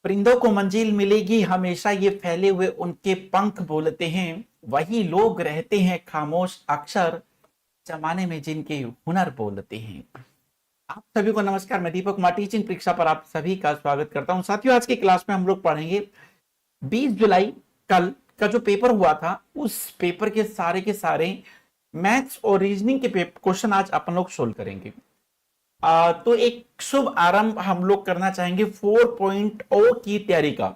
परिंदों को मंजिल मिलेगी हमेशा, ये फैले हुए उनके पंख बोलते हैं। वही लोग रहते हैं खामोश अक्सर, जमाने में जिनके हुनर बोलते हैं। आप सभी को नमस्कार, मैं दीपक कुमार टीचिंग परीक्षा पर आप सभी का स्वागत करता हूं। साथियों, आज की क्लास में हम लोग पढ़ेंगे 20 जुलाई कल का जो पेपर हुआ था, उस पेपर के सारे मैथ्स और रीजनिंग के क्वेश्चन आज अपन लोग सोल्व करेंगे। तो एक शुभ आरंभ हम लोग करना चाहेंगे 4.0 की तैयारी का।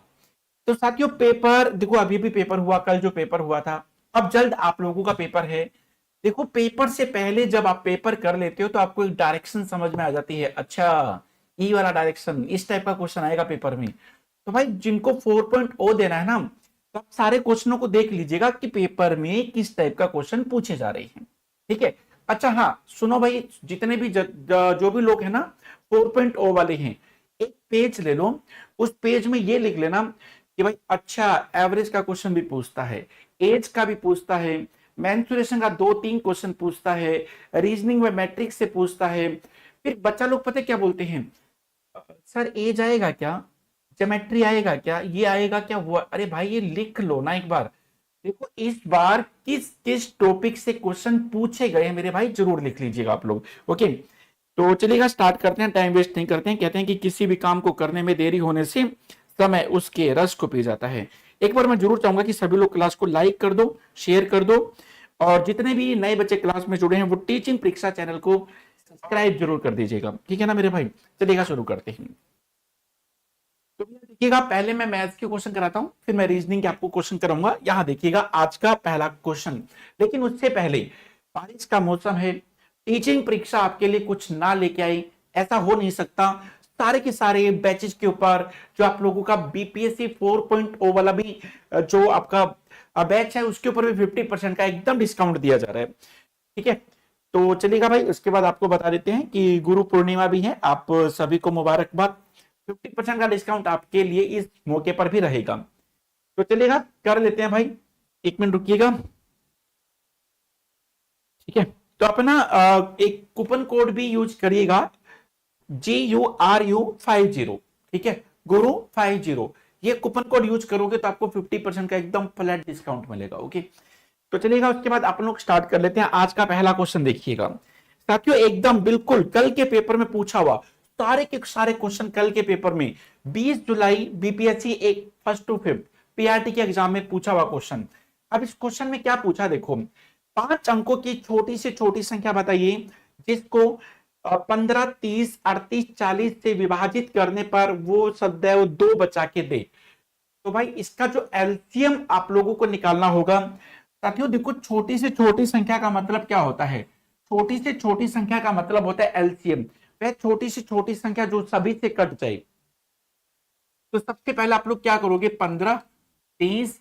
तो साथियों, पेपर देखो, अभी भी पेपर हुआ, कल जो पेपर हुआ था, अब जल्द आप लोगों का पेपर है। देखो, पेपर से पहले जब आप पेपर कर लेते हो तो आपको एक डायरेक्शन समझ में आ जाती है। अच्छा, ई वाला डायरेक्शन, इस टाइप का क्वेश्चन आएगा पेपर में। तो भाई, जिनको 4.0 देना है ना, तो आप सारे क्वेश्चनों को देख लीजिएगा कि पेपर में किस टाइप का क्वेश्चन पूछे जा रहे हैं। ठीक है। अच्छा हाँ, सुनो भाई, जितने भी जो भी लोग हैं ना 4.0 वाले हैं, एक पेज ले लो, उस पेज में ये लिख लेना कि भाई अच्छा, एवरेज का क्वेश्चन भी पूछता है, एज का भी पूछता है, मेंसुरेशन का 2-3 क्वेश्चन पूछता है, रीजनिंग में मैट्रिक्स से पूछता है। फिर बच्चा लोग पता क्या बोलते हैं, सर एज आएगा क्या, ज्योमेट्री आएगा क्या, ये आएगा क्या, वो। अरे भाई, ये लिख लो ना एक बार। देखो, इस बार किस किस टॉपिक से क्वेश्चन पूछे गए हैं मेरे भाई, जरूर लिख लीजिएगा आप लोग। ओके, तो चलिएगा, स्टार्ट करते हैं, टाइम वेस्ट नहीं करते हैं। कहते हैं कि किसी भी काम को करने में देरी होने से समय उसके रस को पी जाता है। एक बार मैं जरूर चाहूंगा कि सभी लोग क्लास को लाइक कर दो, शेयर कर दो, और जितने भी नए बच्चे क्लास में जुड़े हैं वो टीचिंग परीक्षा चैनल को सब्सक्राइब जरूर कर दीजिएगा। ठीक है ना मेरे भाई, चलिएगा शुरू करते हैं। तो देखिएगा, पहले मैं मैथ्स के क्वेश्चन कराता हूं, फिर मैं रीजनिंग के आपको क्वेश्चन कराऊंगा। यहां देखिएगा आज का पहला क्वेश्चन। लेकिन उससे पहले, बारिश का मौसम है, टीचिंग परीक्षा आपके लिए कुछ ना लेके आई, ऐसा हो नहीं सकता। सारे के सारे बैचेस के ऊपर जो आप लोगों का बीपीएससी 4.0 वाला भी जो आपका बैच है, उसके ऊपर भी 50% का एकदम डिस्काउंट दिया जा रहा है। ठीक है, तो चलिएगा भाई, उसके बाद आपको बता देते हैं कि गुरु पूर्णिमा भी है, आप सभी को मुबारकबाद। 50% का डिस्काउंट आपके लिए इस मौके पर भी रहेगा। तो चलिएगा, कर लेते हैं भाई, 1 मिनट रुकिएगा। ठीक है, तो अपना एक कूपन कोड भी यूज करिएगा, GURU50। ठीक है, गुरु 50, ये कूपन कोड यूज करोगे तो आपको 50% का एकदम फ्लैट डिस्काउंट मिलेगा। ओके, तो चलिएगा, उसके बाद अपन लोग स्टार्ट कर लेते हैं। आज का पहला क्वेश्चन देखिएगा साथियों, एकदम बिल्कुल कल के पेपर में पूछा हुआ, सारे के सारे क्वेश्चन कल के पेपर में 20 जुलाई बीपीएससी एक 1st to 5th पीआरटी के एग्जाम में पूछा हुआ क्वेश्चन। अब इस क्वेश्चन में क्या पूछा, देखो, 5 अंकों की छोटी से छोटी संख्या बताइए जिसको 15, 30, 38, 40 से विभाजित करने पर वो सदैव 2 बचा के दे। तो भाई, इसका जो एलसीएम आप लोगों को निकालना होगा। साथियों देखो, छोटी से छोटी संख्या का मतलब क्या होता है, छोटी से छोटी संख्या का मतलब होता है एलसीएम, वह छोटी से छोटी संख्या जो सभी से कट जाए। तो सबसे पहले आप लोग क्या करोगे, 15, 30,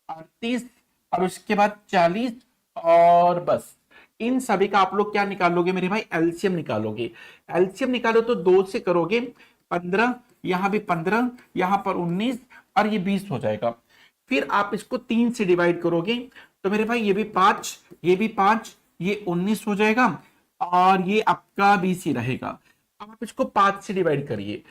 38 और उसके बाद 40, और बस इन सभी का आप लोग क्या निकालोगे मेरे भाई, एलसीएम निकालोगे। एलसीएम निकालो तो 2 से करोगे 15, यहां भी 15, यहां पर 19 और ये 20 हो जाएगा। फिर आप इसको 3 से डिवाइड करोगे तो मेरे भाई ये भी 5, ये भी 5, ये 19 हो जाएगा और ये आपका 20 ही रहेगा। अब आप इसको 5 से डिवाइड करिए,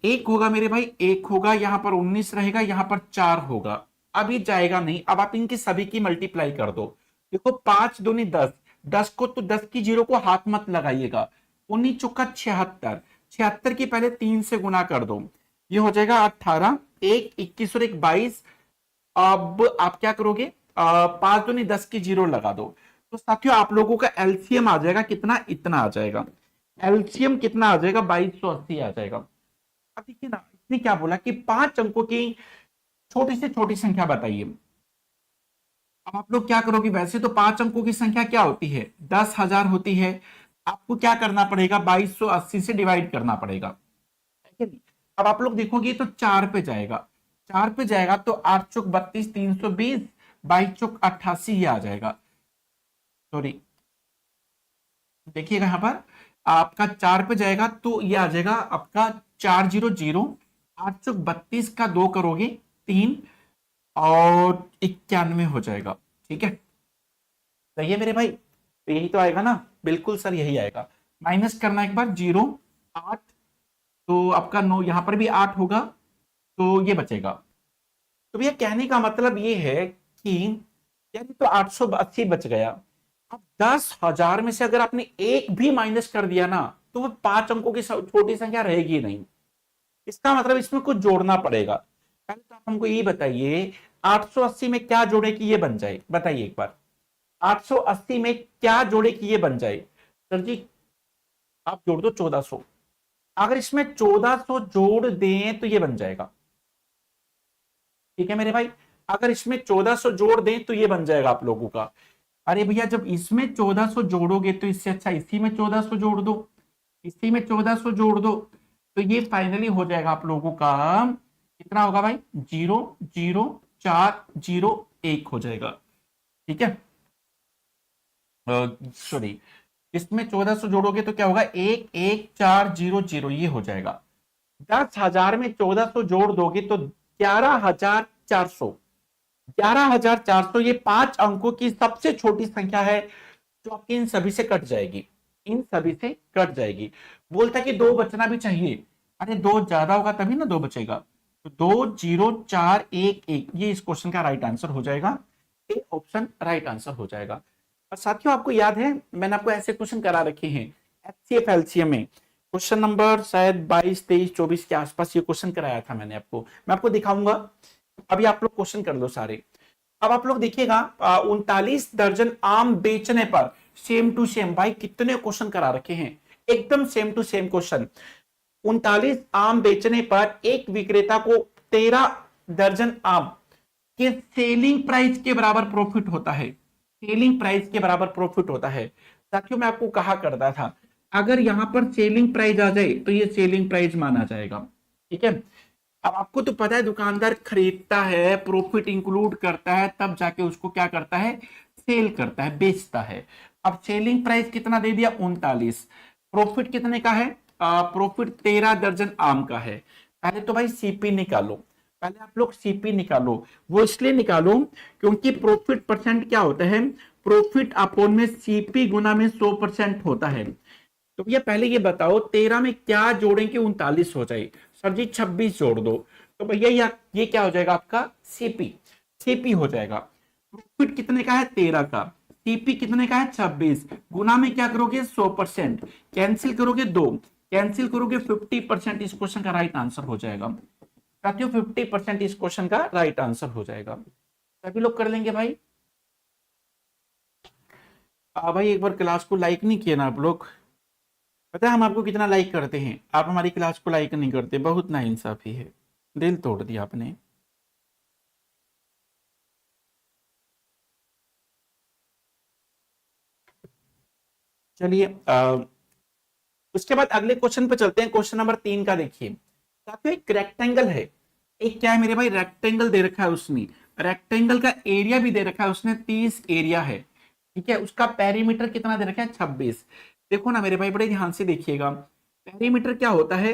एक होगा मेरे भाई, एक होगा, यहां पर 19 रहेगा, यहां पर 4 होगा। अब ये जाएगा नहीं, अब आप इनकी सभी की मल्टीप्लाई कर दो। देखो, 5 दूनी 10, 10 को तो 10 की जीरो को हाथ मत लगाइएगा। 19 चौका 76, 76 की पहले 3 से गुना कर दो, ये हो जाएगा 18, एक 21 और एक 22। अब आप क्या करोगे, 5 दूनी 10 की जीरो लगा दो। तो साथियों, आप लोगों का एलसीएम आ जाएगा कितना, इतना आ जाएगा। एलसीएम कितना आ जाएगा, 2280 आ जाएगा। अब देखिए ना, इसने क्या बोला कि 5 अंकों की छोटी से छोटी संख्या बताइए। अब आप लोग क्या करोगे, वैसे तो 5 अंकों की संख्या क्या होती है, 10,000 होती है। आपको क्या करना पड़ेगा, 2280 से डिवाइड करना पड़ेगा। ठीक है, अब आप लोग देखोगे तो 4 पे जाएगा, 4 पे जाएगा तो 8 चौक 32, 320, 22 चौक 88 ये आ जाएगा। सॉरी, देखिएगा यहां पर आपका 4 पे जाएगा तो ये आ जाएगा आपका 400, 8 चौक 32 का 2 करोगे 3 और 91 हो जाएगा। ठीक है, सही है मेरे भाई, तो यही तो आएगा ना, बिल्कुल सर यही आएगा। माइनस करना एक बार, 0, 8, तो आपका 9 यहां पर भी 8 होगा, तो ये बचेगा। तो भैया कहने का मतलब ये है कि यार ये तो 880 बच गया। अब 10,000 में से अगर आपने एक भी माइनस कर दिया ना, तो वो 5 अंकों की छोटी संख्या रहेगी नहीं। इसका मतलब इसमें कुछ जोड़ना पड़ेगा। पहले तो आप हमको ये बताइए 880 में क्या जोड़े कि ये बन जाए, बताइए एक बार। 880 में क्या जोड़े कि ये बन जाए? सर जी आप जोड़ दो 1400। अगर इसमें 1400 जोड़ दें तो ये बन जाएगा। ठीक है मेरे भाई, अगर इसमें 1400 जोड़ दें तो ये बन जाएगा आप लोगों का। अरे भैया जब इसमें 1400 जोड़ोगे तो इससे अच्छा इसी में 1400 जोड़ दो, इसी में 1400 जोड़ दो, तो ये फाइनली हो जाएगा आप लोगों का कितना होगा भाई? 00401 हो जाएगा। ठीक है, सॉरी, इसमें 1400 जोड़ोगे तो क्या होगा? 11400 ये हो जाएगा। 10,000 में 1400 जोड़ दोगे तो 11,400। 11,400 ये 5 अंकों की सबसे छोटी संख्या है जो आपकी इन सभी से कट जाएगी, इन सभी से कट जाएगी। बोलता है कि 2 बचना भी चाहिए। अरे 2 ज्यादा होगा तभी ना 2 बचेगा। तो 20411 ये इस क्वेश्चन का राइट आंसर हो जाएगा। ए ऑप्शन राइट आंसर हो जाएगा। और साथियों आपको याद है मैंने आपको ऐसे क्वेश्चन करा रखे हैं एचसीएफ एलसीएम में। क्वेश्चन नंबर शायद 22 23 24 के आसपास ये क्वेश्चन कराया था मैंने आपको, मैं आपको दिखाऊंगा। अभी आप लोग क्वेश्चन कर लो सारे। अब आप लोग देखिएगा 39 दर्जन आम बेचने पर सेम टू सेम, भाई कितने क्वेश्चन करा रखे हैं, एकदम सेम टू सेम क्वेश्चन। 39 आम बेचने पर एक विक्रेता को 13 दर्जन आम के सेलिंग प्राइस के बराबर प्रॉफिट होता है। सेलिंग प्राइस के बराबर प्रॉफिट होता है। साथियों मैं आपको कहा करता था अगर यहां पर सेलिंग प्राइस आ जाए तो ये सेलिंग प्राइस माना जाएगा। ठीक है, अब आपको तो पता है दुकानदार खरीदता है, प्रॉफिट इंक्लूड करता है, तब जाके उसको क्या करता है? सेल करता है, बेचता है। अब सेलिंग प्राइस कितना दे दिया? 39। प्रॉफिट कितने का है? प्रॉफिट 13 दर्जन आम का है। पहले तो भाई सीपी निकालो, पहले आप लोग सीपी निकालो। वो इसलिए निकालो क्योंकि प्रॉफिट परसेंट क्या होता है? प्रॉफिट अपॉन में सीपी गुना में 100% होता है। तो भैया पहले ये बताओ 13 में क्या जोड़ें कि 39 हो जाए? सर जी 26 जोड़ दो। तो भैया ये क्या हो जाएगा आपका? सीपी। सीपी हो जाएगा। प्रॉफिट कितने का है? 13 का। सीपी कितने का है? 26। गुना में क्या करोगे? 100%। कैंसिल करोगे 2, कैंसिल करोगे 50%। इस क्वेश्चन का राइट आंसर हो जाएगा साथियों, 50% इस क्वेश्चन का राइट आंसर हो जाएगा। सभी लोग कर लेंगे भाई? भाई एक बार क्लास को लाइक नहीं किया ना आप लोग? पता है हम आपको कितना लाइक करते हैं, आप हमारी क्लास को लाइक नहीं करते, बहुत नाइंसाफी है, दिल तोड़ दिया आपने। चलिए उसके बाद अगले क्वेश्चन पे चलते हैं। क्वेश्चन नंबर 3 का देखिए साथियों, एक रेक्टेंगल है, एक क्या है मेरे भाई? रेक्टेंगल दे रखा है उसने। रेक्टेंगल का एरिया भी दे रखा है उसने, 30 एरिया है। ठीक है, उसका पेरीमीटर कितना दे रखा है? 26। देखो ना मेरे भाई बड़े ध्यान से देखिएगा, पेरीमीटर क्या होता है?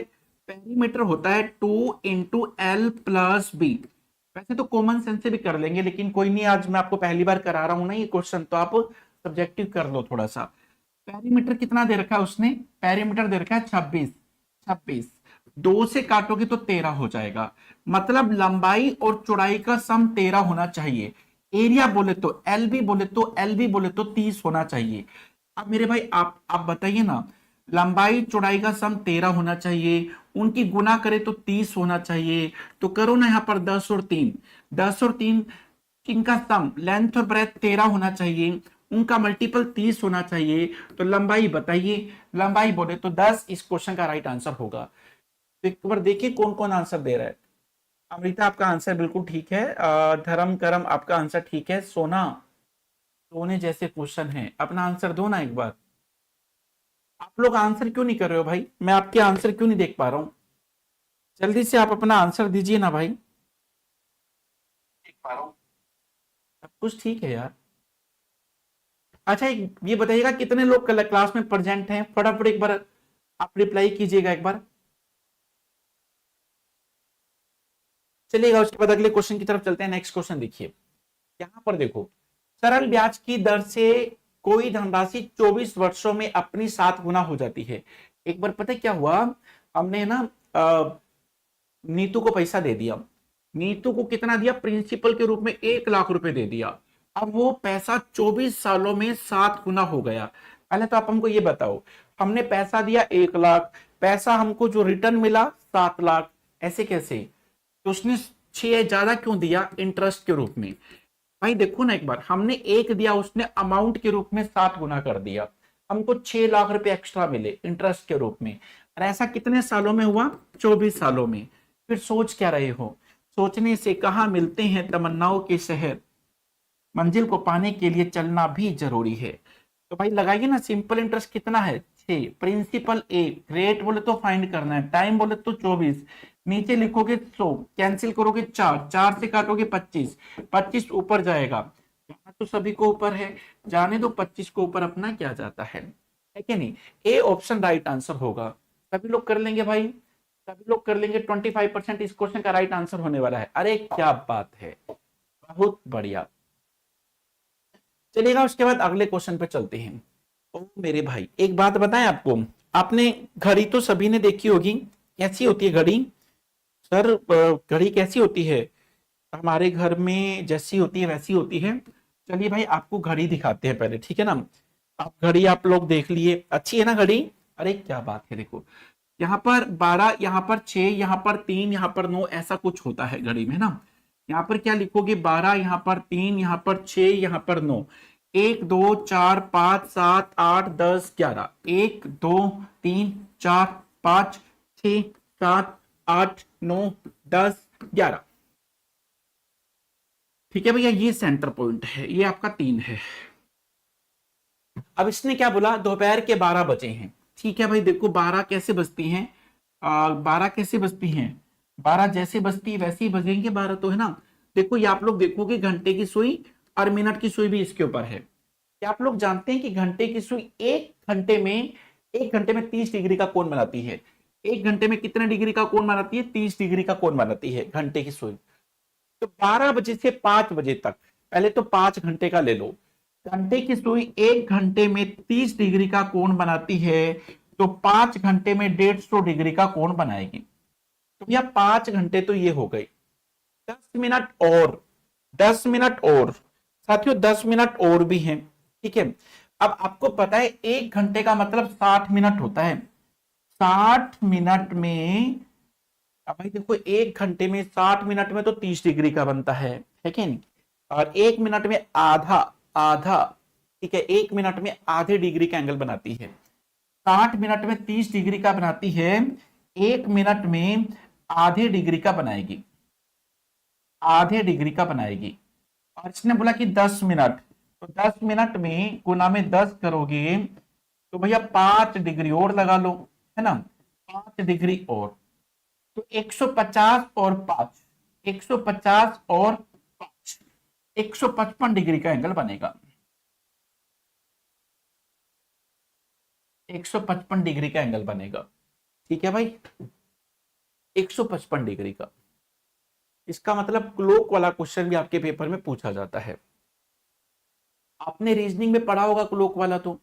पेरीमीटर होता है 2 × L + B। वैसे तो कॉमन सेंस से भी कर लेंगे लेकिन कोई नहीं, आज मैं आपको पहली बार करा रहा हूं ना ये क्वेश्चन, तो आप सब्जेक्टिव कर लो थोड़ा सा। पेरीमीटर कितना दे रखा है उसने? पेरीमीटर दे रखा है 26। 26 2 से काटोगे तो 13 हो जाएगा। मतलब लंबाई और चौड़ाई का सम 13 होना चाहिए। एरिया बोले तो एलबी बोले तो 30 होना चाहिए। अब मेरे भाई आप बताइए ना, लंबाई चौड़ाई का सम 13 होना चाहिए, उनकी गुना करे तो 30 होना चाहिए। तो करो ना यहाँ पर 10 और 3, 10 और 3 इनका सम लेंथ और ब्रेथ 13 होना चाहिए, उनका मल्टीपल 30 होना चाहिए। तो लंबाई बताइए, लंबाई बोले तो 10 इस क्वेश्चन का राइट आंसर होगा। तो एक बार देखिए कौन कौन आंसर दे रहा है। अमृता आपका आंसर बिल्कुल ठीक है, धर्म करम आपका आंसर ठीक है, सोना सोने जैसे क्वेश्चन है, अपना आंसर दो ना एक बार। आप लोग आंसर क्यों नहीं कर रहे हो भाई? मैं आपके आंसर क्यों नहीं देख पा रहा हूं? जल्दी से आप अपना आंसर दीजिए ना भाई। देख पा रहा हूं, सब कुछ ठीक है यार। अच्छा ये बताइएगा कितने लोग कल क्लास में प्रेजेंट हैं? फटाफट एक बार आप रिप्लाई कीजिएगा एक बार। चलिएगा उसके बाद अगले क्वेश्चन की तरफ चलते हैं। नेक्स्ट क्वेश्चन देखिए, यहां पर देखो, सरल ब्याज की दर से कोई धनराशि 24 वर्षों में अपनी 7 गुना हो जाती है। एक बार पता है क्या हुआ, हमने ना नीतू को पैसा दे दिया, नीतू को कितना दिया, प्रिंसिपल के रूप में 1 लाख रुपए दे दिया। अब वो पैसा 24 सालों में 7 गुना हो गया। पहले तो आप हमको ये बताओ, हमने पैसा दिया 1 लाख, पैसा हमको जो रिटर्न मिला 7 लाख, ऐसे कैसे? तो उसने 6 ज्यादा क्यों दिया इंटरेस्ट के रूप में? भाई देखो ना एक बार, हमने 1 दिया, उसने अमाउंट के रूप में 7 गुना कर दिया, हमको 6 लाख रुपए एक्स्ट्रा मिले इंटरेस्ट के रूप में। और ऐसा कितने सालों में हुआ? 24 सालों में। फिर सोच क्या रहे हो? सोचने से कहाँ मिलते हैं तमन्नाओं के शहर, मंजिल को पाने के लिए चलना भी जरूरी है। तो भाई लगाइए ना, सिंपल इंटरेस्ट कितना है? 6, प्रिंसिपल 1, रेट बोले तो फाइंड करना है, टाइम बोले तो 24, नीचे लिखोगे 100, कैंसिल करोगे 4, 4 से काटोगे 25, 25 ऊपर जाएगा, यहाँ तो सभी को ऊपर है, जाने दो 25 को ऊपर अपना क्या जाता है कि नहीं? ए ऑप्शन राइट आंसर होगा। सभी लोग कर लेंगे भाई, सभी लोग कर लेंगे। 25% इस क्वेश्चन का राइट आंसर होने वाला है। अरे क्या बात है, बहुत बढ़िया। चलिएगा, उसके बाद अगले क्वेश्चन पे चलते हैं। ओ मेरे भाई, एक बात बताएं आपको, आपने घड़ी तो सभी ने देखी होगी, कैसी होती है घड़ी? सर घड़ी कैसी होती है? हमारे घर में जैसी होती है वैसी होती है। चलिए भाई आपको घड़ी दिखाते हैं पहले, ठीक है ना? आप घड़ी आप लोग देख लिए, अच्छी है ना घड़ी? अरे क्या बात है, देखो यहाँ पर 12, यहाँ पर 6, यहाँ पर 3, यहाँ पर 9, ऐसा कुछ होता है घड़ी में ना। यहाँ पर क्या लिखोगे? 12, यहाँ पर 3, यहाँ पर 6, यहाँ पर 9, 1 2 4 5 7 8 10 11, 1 2 3 4 5 6 7 8 9 10 11। ठीक है भैया, ये सेंटर पॉइंट है, ये आपका 3 है। अब इसने क्या बोला? दोपहर के 12 बजे हैं। ठीक है भाई, देखो 12 कैसे बजती हैं? 12 कैसे बजती हैं? 12 जैसे बजती है वैसे ही बजेंगे 12 तो, है ना? देखो ये आप लोग देखोगे घंटे की सुई और मिनट की सुई भी इसके ऊपर है। क्या आप लोग जानते हैं कि घंटे की सुई एक घंटे में 30 डिग्री का कोण बनाती है? एक घंटे में कितने डिग्री का कोण बनाती है? 30 डिग्री का कोण बनाती है घंटे की सुई। तो 12 बजे से 5 बजे तक, पहले तो 5 घंटे का ले लो। घंटे की सुई 1 घंटे में 30 डिग्री का कोण बनाती है, तो 5 घंटे में 150 डिग्री का कोण बनाएगी। तो भैया 5 घंटे तो ये हो गई, 10 मिनट और, 10 मिनट और साथियों, 10 मिनट और भी हैं। ठीक है, अब आपको पता है 1 घंटे का मतलब 60 मिनट होता है। 60 मिनट में, अब भाई देखो 1 घंटे में 60 मिनट में तो 30 डिग्री का बनता है कि नहीं? और 1 मिनट में आधा, आधा, ठीक है, 1 मिनट में आधे डिग्री का एंगल बनाती है। 60 मिनट में 30 डिग्री का बनाती है, 1 मिनट में आधे डिग्री का बनाएगी, आधे डिग्री का बनाएगी। और इसने बोला कि 10 मिनट, तो 10 मिनट में गुना में 10 करोगे तो भैया 5 डिग्री और लगा लो, है ना? 5 डिग्री और, तो 150 और 5, 150 और 5, 155 डिग्री का एंगल बनेगा। 155 डिग्री का एंगल बनेगा। ठीक है भाई, 155 डिग्री का। इसका मतलब क्लोक वाला क्वेश्चन भी आपके पेपर में पूछा जाता है। आपने रीजनिंग में पढ़ा होगा क्लोक वाला, तो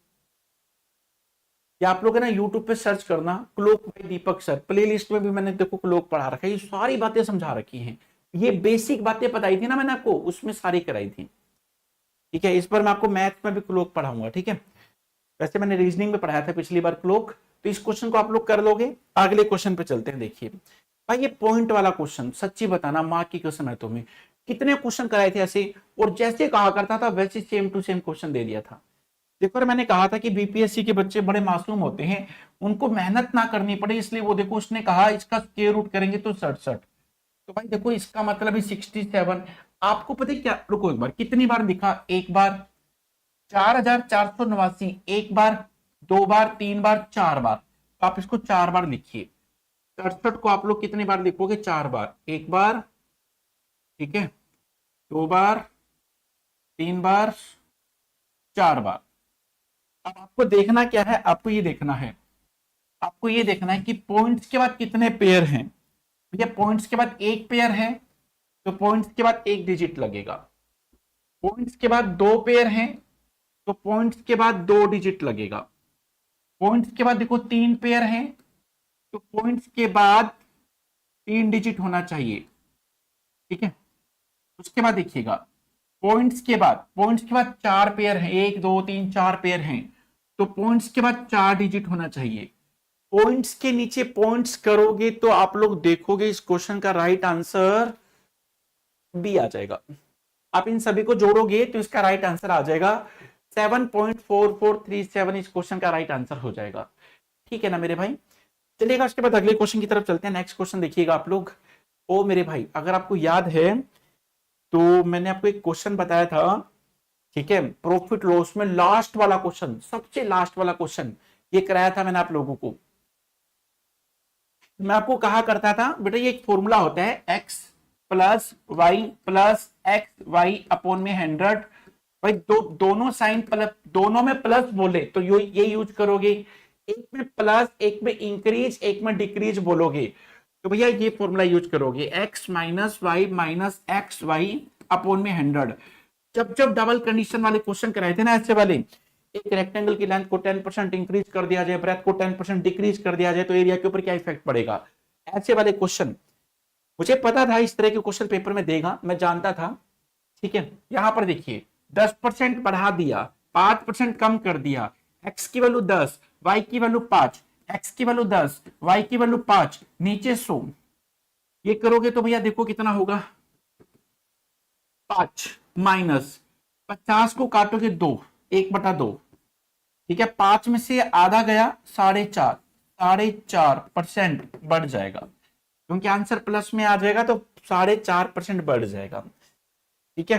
या आप लोग है ना यूट्यूब पे सर्च करना क्लोक बाय दीपक सर, प्लेलिस्ट में भी मैंने देखो क्लोक पढ़ा रखा है, ये सारी बातें समझा रखी हैं। ये बेसिक बातें बताई थी ना मैंने आपको, उसमें सारी कराई थी। ठीक है, इस पर मैं आपको मैथ्स में भी क्लोक पढ़ाऊंगा। ठीक है, वैसे मैंने रीजनिंग में पढ़ाया था पिछली बार क्लोक, तो इस क्वेश्चन को आप लोग कर लोगे। अगले क्वेश्चन पे चलते हैं। देखिए भाई, ये पॉइंट वाला क्वेश्चन, सच्ची बताना माँ की कसम है तुम्हें, कितने क्वेश्चन कराए थे ऐसे, और जैसे कहा करता था वैसे सेम टू सेम क्वेश्चन दे दिया था। देखो मैंने कहा था कि बीपीएससी के बच्चे बड़े मासूम होते हैं, उनको मेहनत ना करनी पड़े, इसलिए वो देखो उसने कहा इसका स्क्वायर रूट करेंगे तो 67। तो भाई देखो इसका मतलब है 67। आपको पता है क्या, रुको एक बार, कितनी बार लिखा? एक बार, 4489, एक बार, 2 बार, 3 बार, 4 बार, तो आप इसको 4 बार लिखिए। 67 को आप लोग कितनी बार लिखोगे? 4 बार। एक बार, ठीक है, 2 बार, 3 बार, 4 बार। अब आपको देखना क्या है? आपको ये देखना है, आपको ये देखना है कि पॉइंट्स के बाद कितने पेयर हैं। भैया पॉइंट्स के बाद एक पेयर है, तो पॉइंट्स के बाद एक डिजिट लगेगा। पॉइंट्स के बाद 2 पेयर हैं, तो पॉइंट्स के बाद 2 डिजिट लगेगा। पॉइंट्स के बाद देखो 3 पेयर हैं, तो पॉइंट्स के बाद 3 डिजिट होना चाहिए, ठीक है। उसके बाद देखिएगा पॉइंट्स के बाद 4 पेयर हैं, 1 2 3 4 पेयर हैं, तो पॉइंट्स के बाद 4 डिजिट होना चाहिए। पॉइंट्स के नीचे पॉइंट्स करोगे तो आप लोग देखोगे इस क्वेश्चन का राइट आंसर बी आ जाएगा। आप इन सभी को जोड़ोगे तो इसका राइट आंसर आ जाएगा 7.4437 इस क्वेश्चन का राइट आंसर हो जाएगा, ठीक है ना मेरे भाई। चलिएगा उसके बाद अगले क्वेश्चन की तरफ चलते हैं। नेक्स्ट क्वेश्चन देखिएगा आप लोग। ओ मेरे भाई, अगर आपको याद है तो मैंने आपको एक क्वेश्चन बताया था, ठीक है, प्रॉफिट लॉस में लास्ट वाला क्वेश्चन, सबसे लास्ट वाला क्वेश्चन ये कराया था मैंने आप लोगों को। मैं आपको कहा करता था बेटा ये एक फॉर्मूला होता है x plus y plus x y upon में 100। भाई दोनों साइन प्लस, दोनों में प्लस बोले तो ये यूज करोगे, एक में प्लस एक में इंक्रीज एक में डिक्रीज बोलोगे तो भैया ये फॉर्मूला यूज करोगे, x minus y minus x y upon में 100। जब जब डबल कंडीशन वाले क्वेश्चन कराए थे ना ऐसे वाले, एक रेक्टेंगल की लेंथ को 10% इंक्रीज कर दिया जाए, ब्रेथ को 10% डिक्रीज कर दिया जाए तो एरिया के ऊपर क्या इफेक्ट पड़ेगा, ऐसे वाले क्वेश्चन मुझे पता था इस तरह के क्वेश्चन पेपर में देगा, मैं जानता था, ठीक है। यहां पर देखिए 10% बढ़ा दिया, 5% कम कर दिया, x की वैल्यू 10, y की वैल्यू 5, x की वैल्यू 10, y की वैल्यू 5, नीचे 100। ये करोगे तो भैया देखो कितना होगा, 5 माइनस 50 को काटोगे 2, 1/2, ठीक है। 5 में से आधा गया 4.5, 4.5% बढ़ जाएगा, क्योंकि आंसर प्लस में आ जाएगा तो 4.5% बढ़ जाएगा, ठीक है।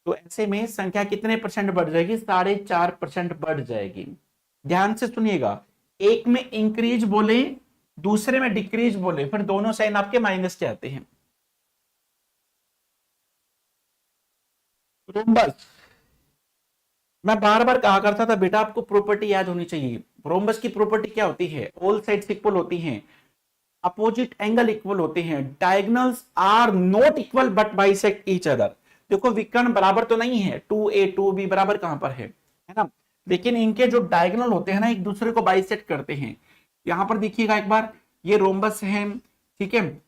तो ऐसे में संख्या कितने परसेंट बढ़ जाएगी, 4.5% बढ़ जाएगी। ध्यान से सुनिएगा, एक में इंक्रीज बोले दूसरे में डिक्रीज बोले फिर दोनों साइन आपके माइनस के आते हैं। रोम्बस, मैं बार बार कहा करता था बेटा आपको प्रॉपर्टी याद होनी चाहिए। रोम्बस की प्रॉपर्टी क्या होती है, ऑल साइड्स इक्वल होती हैं, अपोजिट एंगल इक्वल होते हैं, diagonals are not equal but bisect each other. देखो विकर्ण बराबर तो नहीं है, 2a 2b बराबर कहां पर है ना, लेकिन इनके जो डायगोनल होते हैं ना एक दूसरे को बाइसेक्ट करते हैं। यहां पर देखिएगा एक बार, ये रोम्बस है, ठीक है।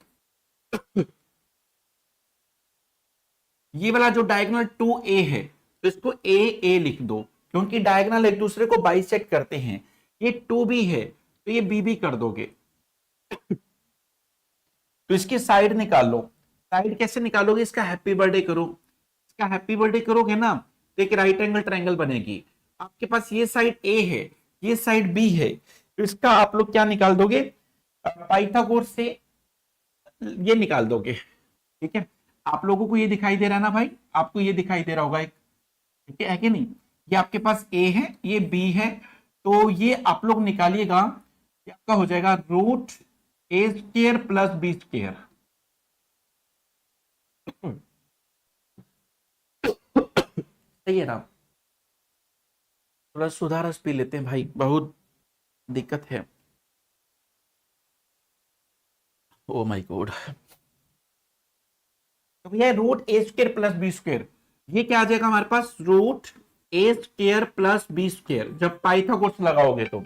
ये वाला जो डायगोनल 2a है तो इसको a लिख दो, क्योंकि डायगोनल एक दूसरे को बाइसेक्ट करते हैं। ये 2b है तो ये b कर दोगे। तो इसकी साइड निकाल लो, साइड कैसे निकालोगे, इसका हैप्पी बर्थडे करो, इसका हैप्पी बर्थडे करोगे ना तो एक राइट एंगल ट्रायंगल बनेगी। आपके पास ये साइड ए है ये साइड बी है, तो इसका आप लोग क्या निकाल दोगे, पाइथागोरस से ये निकाल दोगे, ठीक है। आप लोगों को ये दिखाई दे रहा है ना भाई, आपको ये दिखाई दे रहा होगा एक, ठीक है कि नहीं, ये आपके पास ए है ये बी है, तो ये आप लोग निकालिएगा, ये आपका हो जाएगा रूट ए स्क्वायर प्लस बी स्क्वायर। सही है ना, थोड़ा सुधारस पी लेते हैं भाई, बहुत दिक्कत है। Oh my God. तो भैया रूट ए स्क्वायर प्लस बी स्क्वायर, ये क्या आ जाएगा हमारे पास, रूट ए स्क्वायर प्लस बी स्क्वायर, जब पाइथागोरस लगाओगे तो,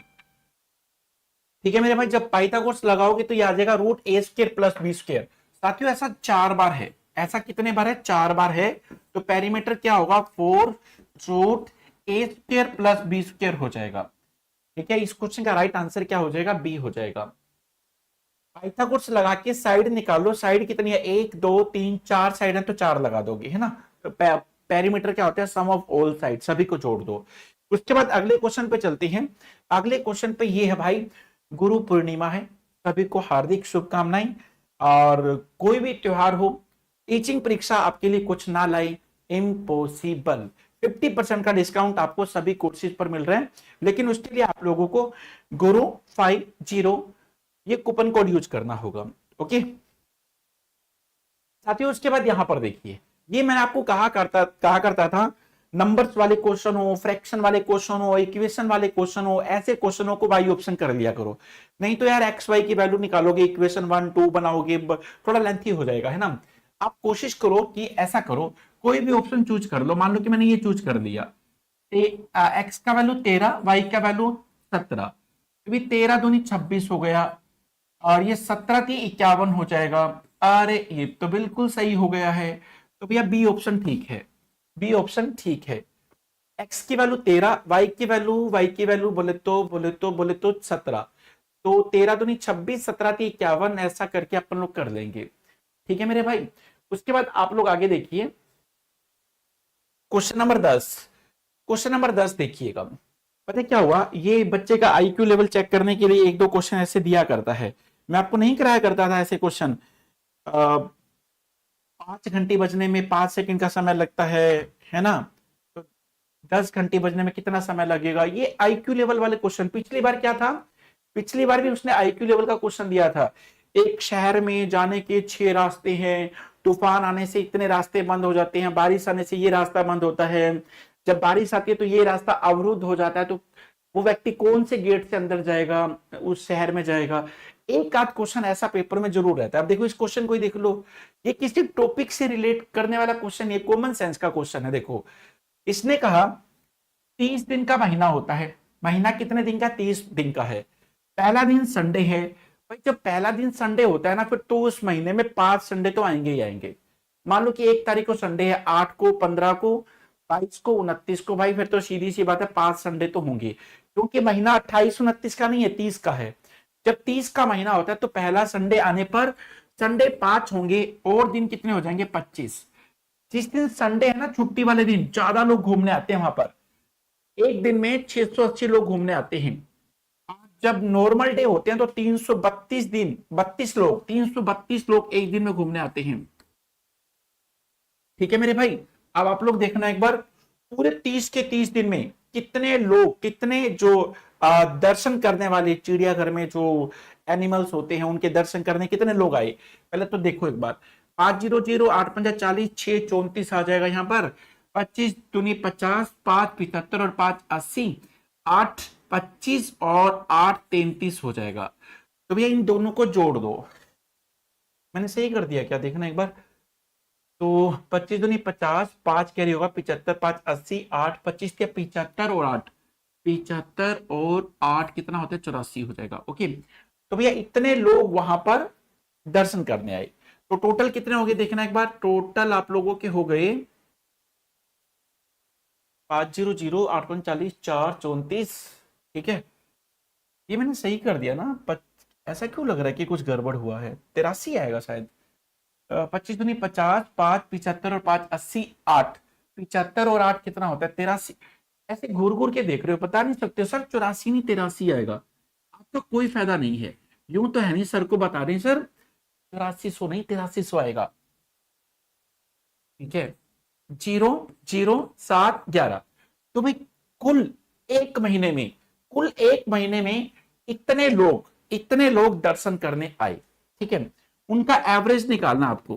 ठीक है मेरे भाई, जब पाइथागोरस लगाओगे तो ये आ जाएगा रूट ए स्क्वायर प्लस बी स्क्वायर। साथियों ऐसा 4 बार है, ऐसा कितने बार है, 4 बार है, तो पेरीमीटर क्या होगा, 4 रूट ए स्क्वायर प्लस बी स्क्वायर हो जाएगा, ठीक है। इस क्वेश्चन का राइट आंसर क्या हो जाएगा, बी हो जाएगा। पाइथागोरस लगा के साइड निकालो, साइड कितनी है, 1 2 3 4 साइड है तो 4 लगा दोगे, है ना। तो पेरीमीटर क्या होता है, सम ऑफ ऑल साइड, सभी को जोड़ दो। उसके बाद अगले क्वेश्चन पे चलते हैं। अगले क्वेश्चन पे ये है भाई, गुरु पूर्णिमा है, सभी को हार्दिक शुभकामनाएं। और कोई भी त्योहार हो, टीचिंग परीक्षा आपके लिए कुछ ना लाई, इम्पॉसिबल। 50% का डिस्काउंट आपको सभी कोर्सेज पर मिल रहा है, लेकिन उसके लिए आप लोगों को गुरु 50 ये कूपन कोड यूज करना होगा, ओके साथियों। उसके बाद यहां पर देखिए, ये मैंने आपको कहा करता था, नंबर्स वाले क्वेश्चन हो, फ्रैक्शन वाले क्वेश्चन हो, इक्वेशन वाले क्वेश्चन हो, ऐसे क्वेश्चनों को वाई ऑप्शन कर लिया करो, नहीं तो यार एक्स वाई की वैल्यू निकालोगे, इक्वेशन 1 2 बनाओगे, थोड़ा लेंथी हो जाएगा, है ना। आप कोशिश करो कि ऐसा करो, कोई भी ऑप्शन चूज कर लो। मान लो कि मैंने ये चूज कर लिया, एक्स का वैल्यू 13, वाई का वैल्यू 17, 13 दूनी 26 हो गया, और ये 17×51 हो जाएगा। अरे ये तो बिल्कुल सही हो गया है। तो भैया बी ऑप्शन ठीक है, बी ऑप्शन ठीक है। एक्स की वैल्यू 13, वाई की वैल्यू बोले तो 17। तो 13 दूनी 26, 17×51 ऐसा करके अपन लोग कर लेंगे। ठीक है मेरे भाई। उसके बाद आप लोग आगे देखिए क्वेश्चन नंबर 10। क्वेश्चन नंबर 10 देखिएगा। पता है क्या हुआ, ये बच्चे का आईक्यू लेवल चेक करने के लिए एक दो क्वेश्चन ऐसे दिया करता है। मैं आपको नहीं कराया करता था ऐसे क्वेश्चन। 5 घंटी बजने में 5 सेकंड का समय लगता है ना। तो 10 घंटी बजने में कितना समय लगेगा, ये आईक्यू लेवल वाले क्वेश्चन। पिछली बार क्या था, पिछली बार भी उसने आईक्यू लेवल का क्वेश्चन दिया था। एक शहर में जाने के 6 रास्ते हैं, तूफान आने से इतने रास्ते बंद हो जाते हैं, बारिश आने से ये रास्ता बंद होता है, जब बारिश आती है तो ये रास्ता अवरुद्ध हो जाता है, तो वो व्यक्ति कौन से गेट से अंदर जाएगा, उस शहर में जाएगा। एक आध क्वेश्चन ऐसा पेपर में जरूर रहता है। अब देखो इस क्वेश्चन को ही देख लो, ये किसी टॉपिक से रिलेट करने वाला क्वेश्चन, ये कॉमन सेंस का क्वेश्चन है। देखो इसने कहा 30 दिन का महीना होता है, महीना कितने दिन का, 30 दिन का है। पहला दिन संडे है। भाई जब पहला दिन संडे होता है ना, फिर तो उस महीने में 5 संडे तो आएंगे ही आएंगे। मान लो कि 1 तारीख को संडे है, 8 को, 15 को, 22 को, 29 को, भाई फिर तो सीधी सी बात है 5 संडे तो होंगे, क्योंकि महीना 28 29 का नहीं है, 30 का है। जब 30 का महीना होता है तो पहला संडे आने पर संडे 5 होंगे, और दिन कितने हो जाएंगे, 25। जिस दिन संडे है ना, छुट्टी वाले दिन, ज्यादा लोग घूमने आते हैं वहां पर। एक दिन में 680 लोग घूमने आते हैं। जब नॉर्मल डे होते हैं तो 332 दिन, 332 लोग एक दिन में घूमने आते हैं। ठीक है मेरे भाई। अब आप लोग देखना एक बार, पूरे 30 के 30 दिन में कितने लोग, कितने जो दर्शन करने वाले, चिड़ियाघर में जो एनिमल्स होते हैं उनके दर्शन करने कितने लोग आए। पहले तो देखो एक बार, 500, 8×5 = 40, 6 34 आ जाएगा यहाँ पर। 25×2 = 50, 5×75 और 5×80, 8×25 और 8×33 हो जाएगा। तो भैया इन दोनों को जोड़ दो। मैंने सही कर दिया क्या, देखना एक बार। तो 25×2 = 50, 5 कैरी होगा 75, 5×80, 8×25 = 75 और 8, 75 और 8 कितना होता है, 84 हो जाएगा। ओके। तो भैया इतने लोग वहां पर दर्शन करने आए। तो टोटल कितने हो गए, देखना एक बार। टोटल आप लोगों के हो गए 500, 8×40, 4×34। ठीक है, ये मैंने सही कर दिया ना। ऐसा क्यों लग रहा है कि कुछ गड़बड़ हुआ है, 83 आएगा शायद। 25×2 = 50, 5×75 और 5×80, 8। 75 और 8 कितना होता है, 83। ऐसे घूर घूर के देख रहे हो, बता नहीं सकते हो सर 84 नहीं 83 आएगा। आपका कोई फायदा नहीं है, यूं तो है नहीं सर को बता रहे हैं सर 8400 नहीं 8300 आएगा। ठीक है, 0, 0, 7, 11। तो भाई कुल एक महीने में, कुल एक महीने में इतने लोग दर्शन करने आए। ठीक है, उनका एवरेज निकालना आपको।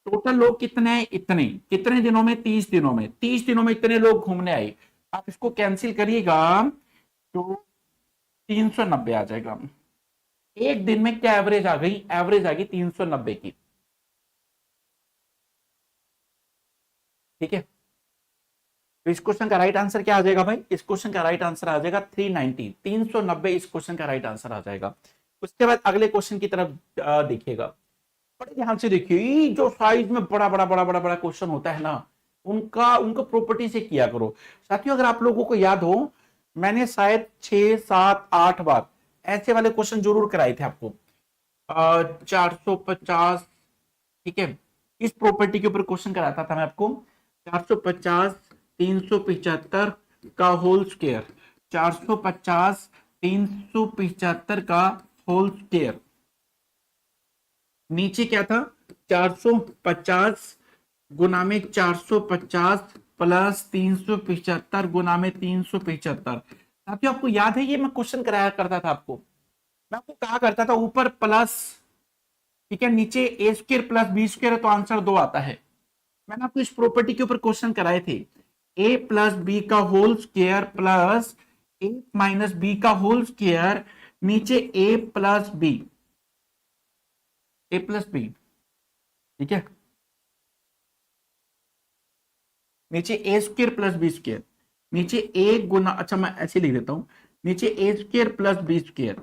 टोटल लोग कितने हैं, इतने, कितने दिनों में, 30 दिनों में, 30 दिनों में इतने लोग घूमने आए। आप इसको कैंसिल करिएगा तो 390 आ जाएगा। एक दिन में क्या एवरेज आ गई, एवरेज आ गई 390 की। ठीक है, तो इस क्वेश्चन का राइट आंसर क्या आ जाएगा भाई, इस क्वेश्चन का राइट आंसर आ जाएगा 390, 390 इस क्वेश्चन का राइट आंसर आ जाएगा। उसके बाद अगले क्वेश्चन की तरफ देखिएगा, बड़े ध्यान से देखिए। जो साइज में बड़ा बड़ा बड़ा बड़ा बड़ा क्वेश्चन होता है ना, उनका उनको प्रॉपर्टी से किया करो। साथियों अगर आप लोगों को याद हो, मैंने शायद 6, 7, 8 बार ऐसे वाले क्वेश्चन जरूर कराए थे आपको। 450, ठीक है, इस प्रॉपर्टी के ऊपर क्वेश्चन कराता था मैं आपको। 450, 375 का होल स्क्वायर, 450, 375 का होल स्क्वायर। नीचे क्या था, 450 गुना में 450 प्लस 375 गुना में 375। साथियों आपको याद है, ये मैं क्वेश्चन कराया करता था आपको। मैं आपको कहा करता था ऊपर प्लस, ठीक है, नीचे ए स्क्र प्लस बी स्क्र है तो आंसर 2 आता है। मैंने आपको इस प्रॉपर्टी के ऊपर क्वेश्चन कराए थे। ए प्लस बी का होल स्क्वायर प्लस ए माइनस बी का होल स्क्वायर, नीचे ए प्लस बी, ए प्लस बी। ठीक है, नीचे ए स्क्र प्लस बी स्क्र, नीचे ए गुना, अच्छा मैं ऐसे लिख देता हूं, नीचे ए स्क्र प्लस बी स्क्र,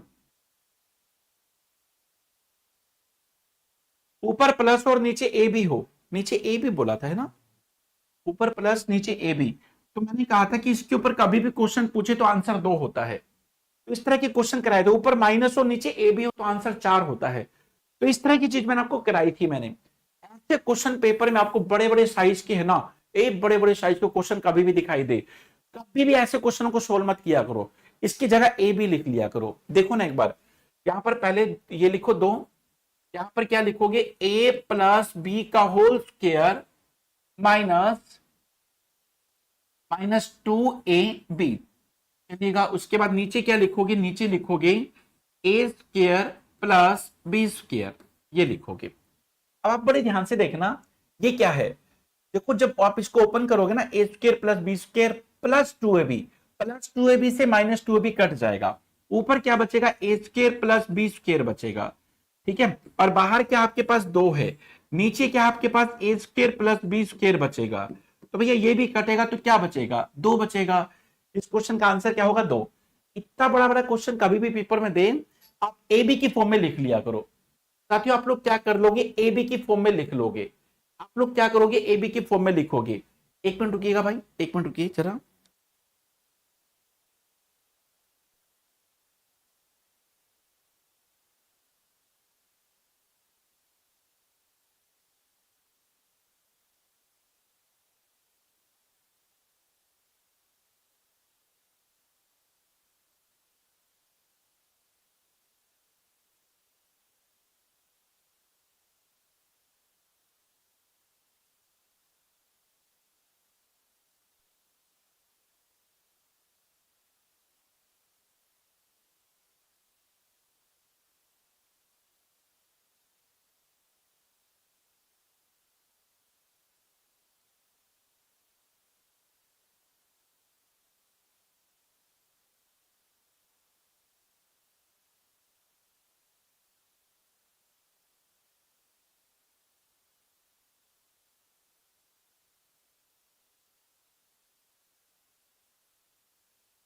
ऊपर प्लस और नीचे ए बी हो, नीचे ए बी बोला था है ना, ऊपर प्लस नीचे ए बी। तो मैंने कहा था कि इसके ऊपर कभी भी क्वेश्चन पूछे तो आंसर 2 होता है, तो इस तरह के क्वेश्चन कराए थे, ऊपर माइनस और नीचे ए बी हो तो आंसर 4 होता है। तो इस तरह की चीज मैंने आपको कराई थी। मैंने ऐसे क्वेश्चन पेपर में आपको बड़े बड़े साइज के है ना, एक बड़े बड़े साइज के क्वेश्चन कभी भी दिखाई दे, कभी भी ऐसे क्वेश्चनों को सोल्व मत किया करो, इसकी जगह ए बी लिख लिया करो। देखो ना एक बार, यहां पर पहले ये लिखो 2, यहां पर क्या लिखोगे, ए प्लस बी का होल स्क्वायर माइनस -2ab चलिएगा। उसके बाद नीचे क्या लिखोगे, नीचे लिखोगे ए स्क्वायर प्लस बी स्क्वायर, ये लिखोगे। अब आप बड़े ध्यान से देखना ये क्या है। देखो जब आप इसको ओपन करोगे ना, A square plus B square plus 2ab, plus 2ab से -2ab कट जाएगा, ऊपर क्या बचेगा, A square plus B square बचेगा, ठीक है। और बाहर क्या आपके पास 2 है, नीचे क्या आपके पास ए स्क्वायर प्लस बी स्क्वायर बचेगा। तो भैया ये भी कटेगा तो क्या बचेगा, 2 बचेगा। इस क्वेश्चन का आंसर क्या होगा, 2। इतना बड़ा बड़ा क्वेश्चन कभी भी पेपर में दें, आप ए बी की फॉर्म में लिख लिया करो। साथियों आप लोग क्या कर लोगे, ए बी की फॉर्म में लिख लोगे। आप लोग क्या करोगे, ए बी की फॉर्म में लिखोगे। एक मिनट रुकिएगा भाई, एक मिनट रुकिए जरा।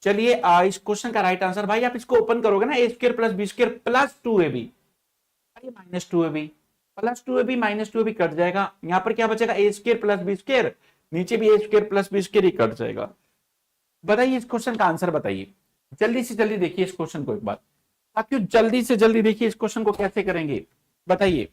चलिए इस क्वेश्चन का राइट आंसर, भाई आप इसको ओपन करोगे ना, A square plus B square plus 2ab, -2ab, plus 2ab minus 2ab cut जाएगा, यहां पर क्या बचेगा, A square plus B square, नीचे भी A square plus B square ही कट जाएगा। बताइए इस क्वेश्चन का आंसर बताइए, जल्दी से जल्दी देखिए इस क्वेश्चन को एक बार। साथियों जल्दी से जल्दी देखिए इस क्वेश्चन को कैसे करेंगे, बताइए।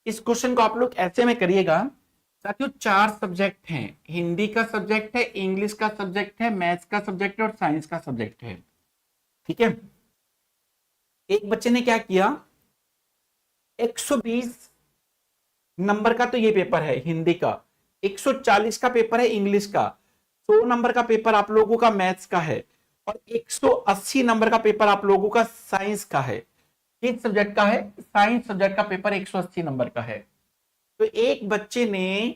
इस क्वेश्चन को आप लोग ऐसे में करिएगा। साथियों 4 सब्जेक्ट हैं, हिंदी का सब्जेक्ट है, इंग्लिश का सब्जेक्ट है, मैथ्स का सब्जेक्ट है और साइंस का सब्जेक्ट है, ठीक है। एक बच्चे ने क्या किया, 120 नंबर का तो ये पेपर है हिंदी का, 140 का पेपर है इंग्लिश का, 100 नंबर का पेपर आप लोगों का मैथ्स का है और 180 नंबर का पेपर आप लोगों का साइंस का है। किस सब्जेक्ट का है, साइंस सब्जेक्ट का पेपर 180 नंबर का है। तो एक बच्चे ने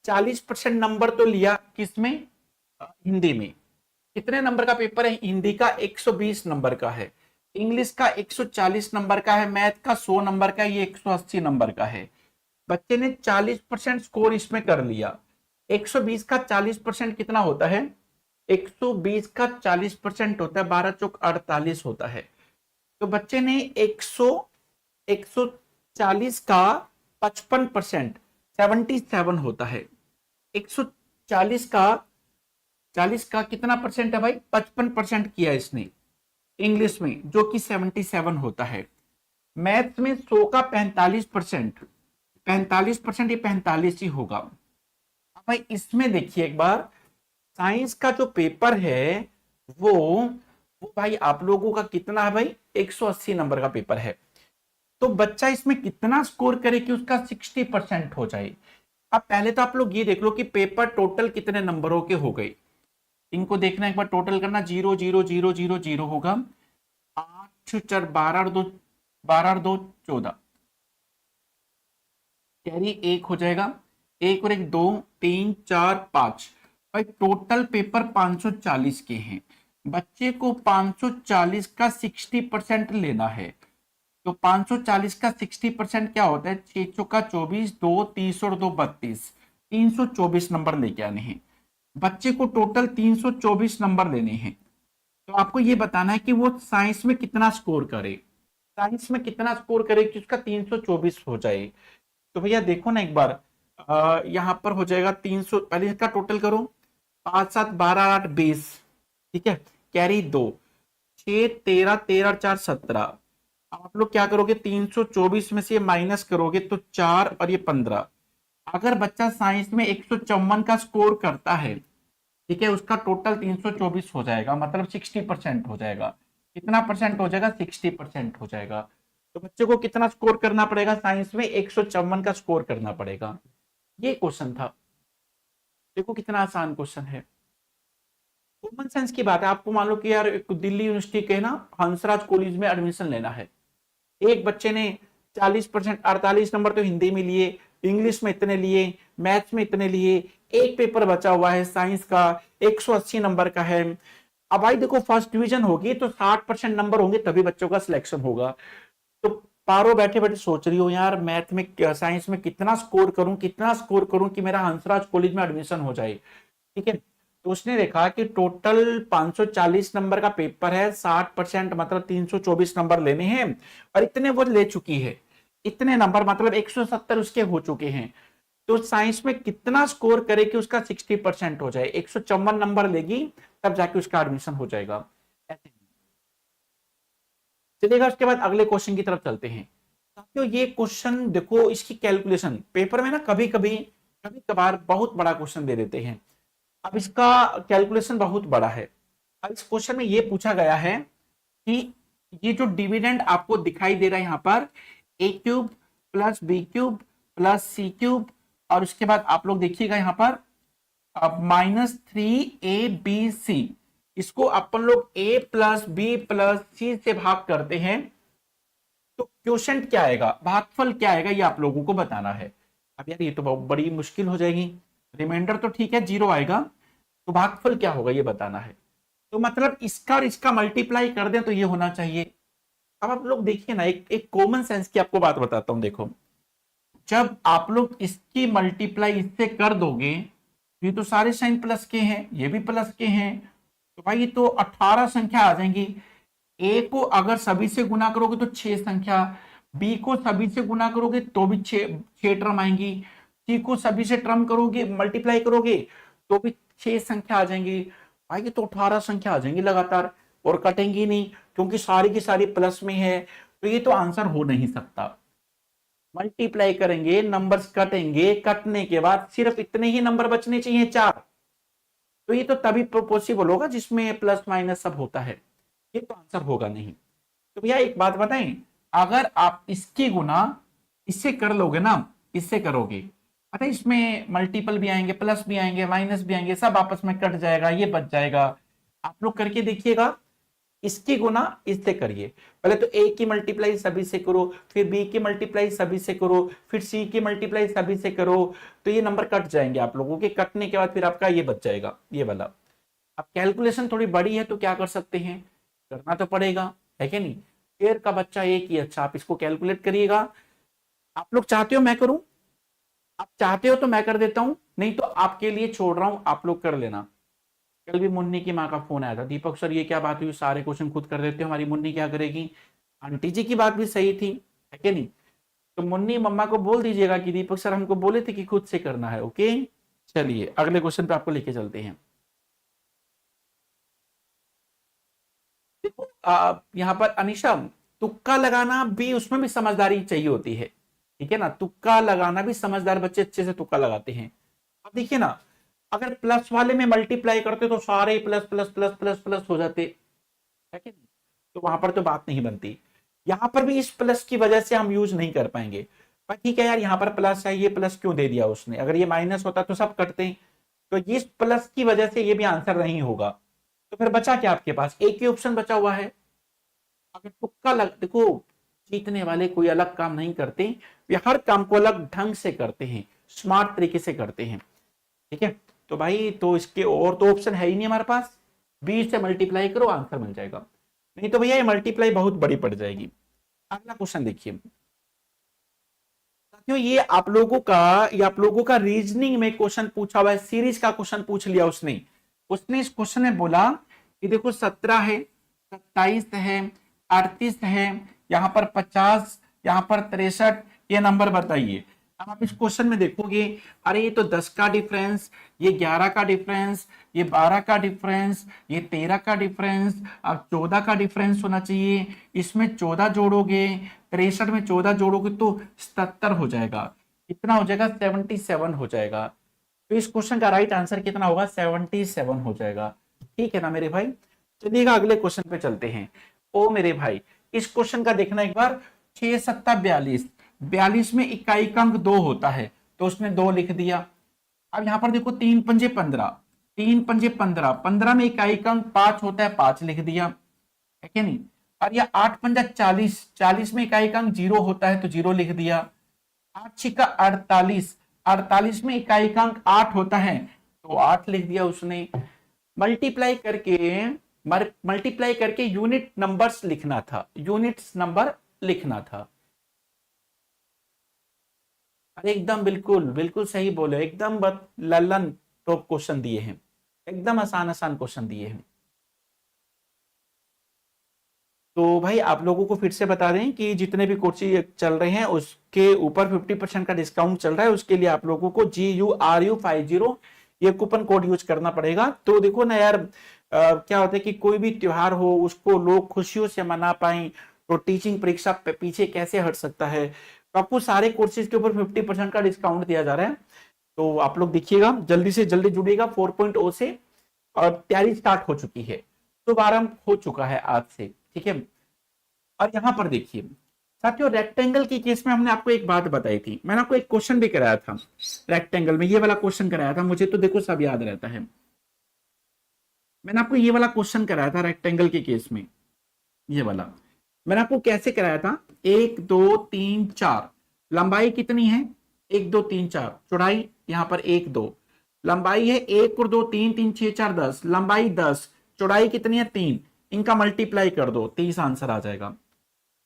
40% नंबर तो लिया, किसमें, हिंदी में। कितने नंबर का पेपर है, हिंदी का 120 नंबर का है, इंग्लिश का 140 नंबर का है, मैथ का 100 नंबर का, ये 180 नंबर का है। बच्चे ने 40% स्कोर इसमें कर लिया। 120 का 40% कितना होता है, 120 का 40% होता है 12 चौक 48 होता है। तो बच्चे ने 140 का 55% 77 होता है। 140 का 40 का कितना परसेंट है भाई, 55% किया इसने इंग्लिश में, जो कि 77 होता है। मैथ्स में 100 का 45%, 45% ये 45 ही होगा। अब भाई इसमें देखिए एक बार, साइंस का जो पेपर है वो भाई आप लोगों का कितना है भाई, 180 नंबर का पेपर है। तो बच्चा इसमें कितना स्कोर करे कि उसका 60% हो जाए। अब पहले तो आप लोग ये देख लो कि पेपर टोटल कितने नंबरों के हो गए, इनको देखना एक बार, टोटल करना, 0 0 0 0 0 होगा, 8 4 12 और 2 12 और 2 14, कैरी 1 हो जाएगा, 1 और 1 2 3 4 5। भाई टोटल पेपर 540 के हैं, बच्चे को 540 का 60% लेना है। तो 540 का 60% क्या होता है? 6 चौका 24, 2 30 और 2 32, 324 नंबर लेके आने हैं। बच्चे को टोटल 324 नंबर लेने हैं। तो आपको ये बताना है कि वो साइंस में कितना स्कोर करे, साइंस में कितना स्कोर करे कि उसका 324 हो जाए। तो भैया देखो ना एक बार, यहाँ पर हो जाएगा 300, पहले इसका टोटल करो, 5 7 12 8 20, ठीक है, कैरी 2, 6 13 13 4 17। आप लोग क्या करोगे, 324 में से माइनस करोगे तो 4 और ये 15। अगर बच्चा साइंस में 154 का स्कोर करता है, ठीक है, उसका टोटल 324 हो जाएगा, मतलब 60% हो जाएगा। कितना परसेंट हो जाएगा? 60% हो जाएगा। तो बच्चे को कितना स्कोर करना पड़ेगा साइंस में? 154 का स्कोर करना पड़ेगा। ये क्वेश्चन था। देखो कितना आसान क्वेश्चन है, कॉमन सेंस की बात है। आपको मान लो कि यार दिल्ली यूनिवर्सिटी के ना हंसराज कॉलेज में एडमिशन लेना है। एक बच्चे ने 40%, 48 नंबर तो हिंदी में लिए, इंग्लिश में इतने लिए, मैथ्स में इतने लिए, एक पेपर बचा हुआ है साइंस का 180 नंबर का है। अब भाई देखो फर्स्ट डिवीजन होगी तो 60% नंबर होंगे तभी बच्चों का सिलेक्शन होगा। तो पारो बैठे बैठे सोच रही हो यार मैथ में साइंस में कितना स्कोर करूं, कितना स्कोर करूं कि मेरा हंसराज कॉलेज में एडमिशन हो जाए, ठीक है। तो उसने देखा कि टोटल 540 नंबर का पेपर है, 60% मतलब 324 नंबर लेने हैं, और इतने वो ले चुकी है, इतने नंबर मतलब 170 उसके हो चुके हैं। तो साइंस में कितना स्कोर करे कि उसका 60% हो जाए, 154 नंबर लेगी तब जाके उसका एडमिशन हो जाएगा। ऐसे चलिएगा, उसके बाद अगले क्वेश्चन की तरफ चलते हैं। साथियों ये क्वेश्चन देखो, इसकी कैलकुलेशन पेपर में ना कभी कभी कभी कभार बहुत बड़ा क्वेश्चन दे देते हैं। अब इसका कैलकुलेशन बहुत बड़ा है। अब इस क्वेश्चन में ये पूछा गया है कि ये जो डिविडेंड आपको दिखाई दे रहा है यहाँ पर, A cube plus B cube plus C cube, और उसके बाद आप लोग देखिएगा यहाँ पर -3ab, इसको अपन लोग a प्लस बी प्लस सी से भाग करते हैं, तो क्वोशंट क्या आएगा, भागफल क्या आएगा, ये आप लोगों को बताना है। अब यार ये तो बहुत बड़ी मुश्किल हो जाएगी। रिमाइंडर तो ठीक है 0 आएगा, तो भागफल क्या होगा ये बताना है। तो मतलब इसका और इसका मल्टीप्लाई कर दें तो ये होना चाहिए। अब आप लोग देखिए ना, एक कॉमन सेंस की आपको बात बताता हूं। देखो जब आप लोग इसकी मल्टीप्लाई इससे कर दोगे, ये तो सारे साइन प्लस के हैं, ये भी प्लस के हैं, तो भाई ये तो 18 संख्या आ जाएंगी। ए को अगर सभी से गुना करोगे तो 6 संख्या, बी को सभी से गुना करोगे तो भी 6 टर्म आएंगी, सी को सभी से टर्म करोगे मल्टीप्लाई करोगे तो भी 6 संख्या आ जाएंगी। भाई ये तो 18 संख्या आ जाएंगी लगातार, और कटेंगी नहीं क्योंकि सारी की सारी प्लस में है, तो ये तो आंसर हो नहीं सकता। मल्टीप्लाई करेंगे नंबर्स कटेंगे, कटने के बाद सिर्फ इतने ही नंबर बचने चाहिए 4, तो ये तो तभी पॉसिबल होगा जिसमें प्लस माइनस सब होता है, ये तो आंसर होगा नहीं। तो भैया एक बात बताएं, अगर आप इसकी गुना इससे कर लोगे ना, इससे करोगे, अरे इसमें मल्टीपल भी आएंगे, प्लस भी आएंगे, माइनस भी आएंगे, सब आपस में कट जाएगा, ये बच जाएगा। आप लोग करके देखिएगा, इसकी गुना इससे करिए, पहले तो ए की मल्टीप्लाई सभी से करो, फिर बी की मल्टीप्लाई सभी से करो, फिर सी की मल्टीप्लाई सभी से करो, तो ये नंबर कट जाएंगे आप लोगों के, कटने के बाद फिर आपका ये बच जाएगा ये वाला। अब कैलकुलेशन थोड़ी बड़ी है तो क्या कर सकते हैं, करना तो पड़ेगा, है कि नहीं। शेर का बच्चा एक ही, अच्छा आप इसको कैलकुलेट करिएगा। आप लोग चाहते हो मैं करूं, आप चाहते हो तो मैं कर देता हूं, नहीं तो आपके लिए छोड़ रहा हूं, आप लोग कर लेना। कल भी मुन्नी की माँ का फोन आया था, दीपक सर ये क्या बात हुई, सारे क्वेश्चन खुद कर देते हो, हमारी मुन्नी क्या करेगी। आंटी जी की बात भी सही थी, है कि नहीं। तो मुन्नी मम्मा को बोल दीजिएगा कि दीपक सर हमको बोले थे कि खुद से करना है, ओके। चलिए अगले क्वेश्चन पे आपको लेके चलते हैं। देखो यहाँ पर अनिशा, तुक्का लगाना भी, उसमें भी समझदारी चाहिए होती है, ठीक है ना। तुक्का लगाना भी समझदार बच्चे अच्छे से तुक्का लगाते हैं। अब देखिए ना, अगर प्लस वाले में मल्टीप्लाई करते तो सारे plus plus plus plus plus हो जाते, है कि नहीं, तो वहां पर तो बात नहीं बनती। यहां पर भी इस प्लस की वजह से हम यूज नहीं कर पाएंगे, पर ठीक है यार, यहाँ पर प्लस है, ये प्लस क्यों दे दिया उसने, अगर ये माइनस होता तो सब कटते, तो इस प्लस की वजह से ये भी आंसर नहीं होगा। तो फिर बचा क्या आपके पास, एक ही ऑप्शन बचा हुआ है। अगर तुक्का लग, देखो जीतने वाले कोई अलग काम नहीं करते, वे हर काम को अलग ढंग से करते हैं, स्मार्ट तरीके से करते हैं, ठीक है। तो भाई तो इसके और तो ऑप्शन है ही नहीं हमारे पास, 20 से मल्टीप्लाई करो आंसर मिल जाएगा, नहीं तो भैया ये मल्टीप्लाई बहुत बड़ी पड़ जाएगी। अगला क्वेश्चन देखिए साथियों, ये आप लोगों का रीजनिंग में क्वेश्चन पूछा हुआ है, सीरीज का क्वेश्चन पूछ लिया उसने। उसने इस क्वेश्चन में बोला कि देखो 17 है, 27 है, 38 है, यहाँ पर 50, यहाँ पर 63, ये नंबर बताइए। अब आप इस क्वेश्चन में देखोगे, अरे ये तो 10 का डिफरेंस, ये 11 का डिफरेंस, ये 12 का डिफरेंस, ये 13 का डिफरेंस, अब 14 का डिफरेंस होना चाहिए। इसमें 14 जोड़ोगे, 63 में 14 जोड़ोगे तो 77 हो जाएगा। कितना हो जाएगा? 77 हो जाएगा। तो इस क्वेश्चन का राइट आंसर कितना होगा? 77 हो जाएगा। ठीक है ना मेरे भाई? चलिएगा अगले क्वेश्चन पे चलते हैं। ओ मेरे भाई, इस क्वेश्चन का देखना एक बार। 6 सत्ता 42, 42 में इकाई अंक 2 होता है, तो उसने 2 लिख दिया। अब यहां पर देखो 3 पंजे 15, 3 पंजे 15, 15 में इकाई अंक 5 होता है, 5 लिख दिया, है कि नहीं? और यह 8 पंजा 40, 40 में इकाई अंक 0 होता है, तो 0 लिख दिया। 8 छिक्का 48, 48 में इकाई अंक 8 होता है, तो 8 लिख दिया उसने। मल्टीप्लाई करके मल्टीप्लाई करके यूनिट नंबर्स लिखना था, यूनिट्स नंबर लिखना था। अरे एकदम बिल्कुल बिल्कुल सही बोले, एकदम लल्लन टॉप क्वेश्चन दिए हैं, एकदम आसान आसान क्वेश्चन दिए हैं। तो भाई आप लोगों को फिर से बता दें कि जितने भी कोर्सेज चल रहे हैं उसके ऊपर 50% का डिस्काउंट चल रहा है। उसके लिए आप लोगों को GURU50 ये कूपन कोड यूज करना पड़ेगा। तो देखो ना यार, क्या होता है कि कोई भी त्योहार हो उसको लोग खुशियों से मना पाए, तो टीचिंग परीक्षा पीछे कैसे हट सकता है। तो आपको सारे कोर्सेज के ऊपर 50% का डिस्काउंट दिया जा रहा है। तो आप लोग देखिएगा, जल्दी से जल्दी जुड़िएगा 4.0 से। और तैयारी स्टार्ट हो चुकी है, शुभारंभ हो चुका है आज से, ठीक है। और यहां पर देखिए साथियों, रेक्टेंगल के केस में हमने आपको एक बात बताई थी, मैंने आपको एक क्वेश्चन भी कराया था रेक्टेंगल में, ये वाला क्वेश्चन कराया था, मुझे तो देखो सब याद रहता है। मैंने आपको ये वाला क्वेश्चन कराया था रेक्टेंगल के केस में, ये वाला मैंने आपको कैसे कराया था। 1 2 3 4, लंबाई कितनी है? 1 2 3 4, चौड़ाई यहाँ पर 1 2, लंबाई है 1 और 2 3 3 6 4 10, लंबाई 10, चौड़ाई कितनी है? 3, इनका मल्टीप्लाई कर दो, 30 आंसर आ जाएगा।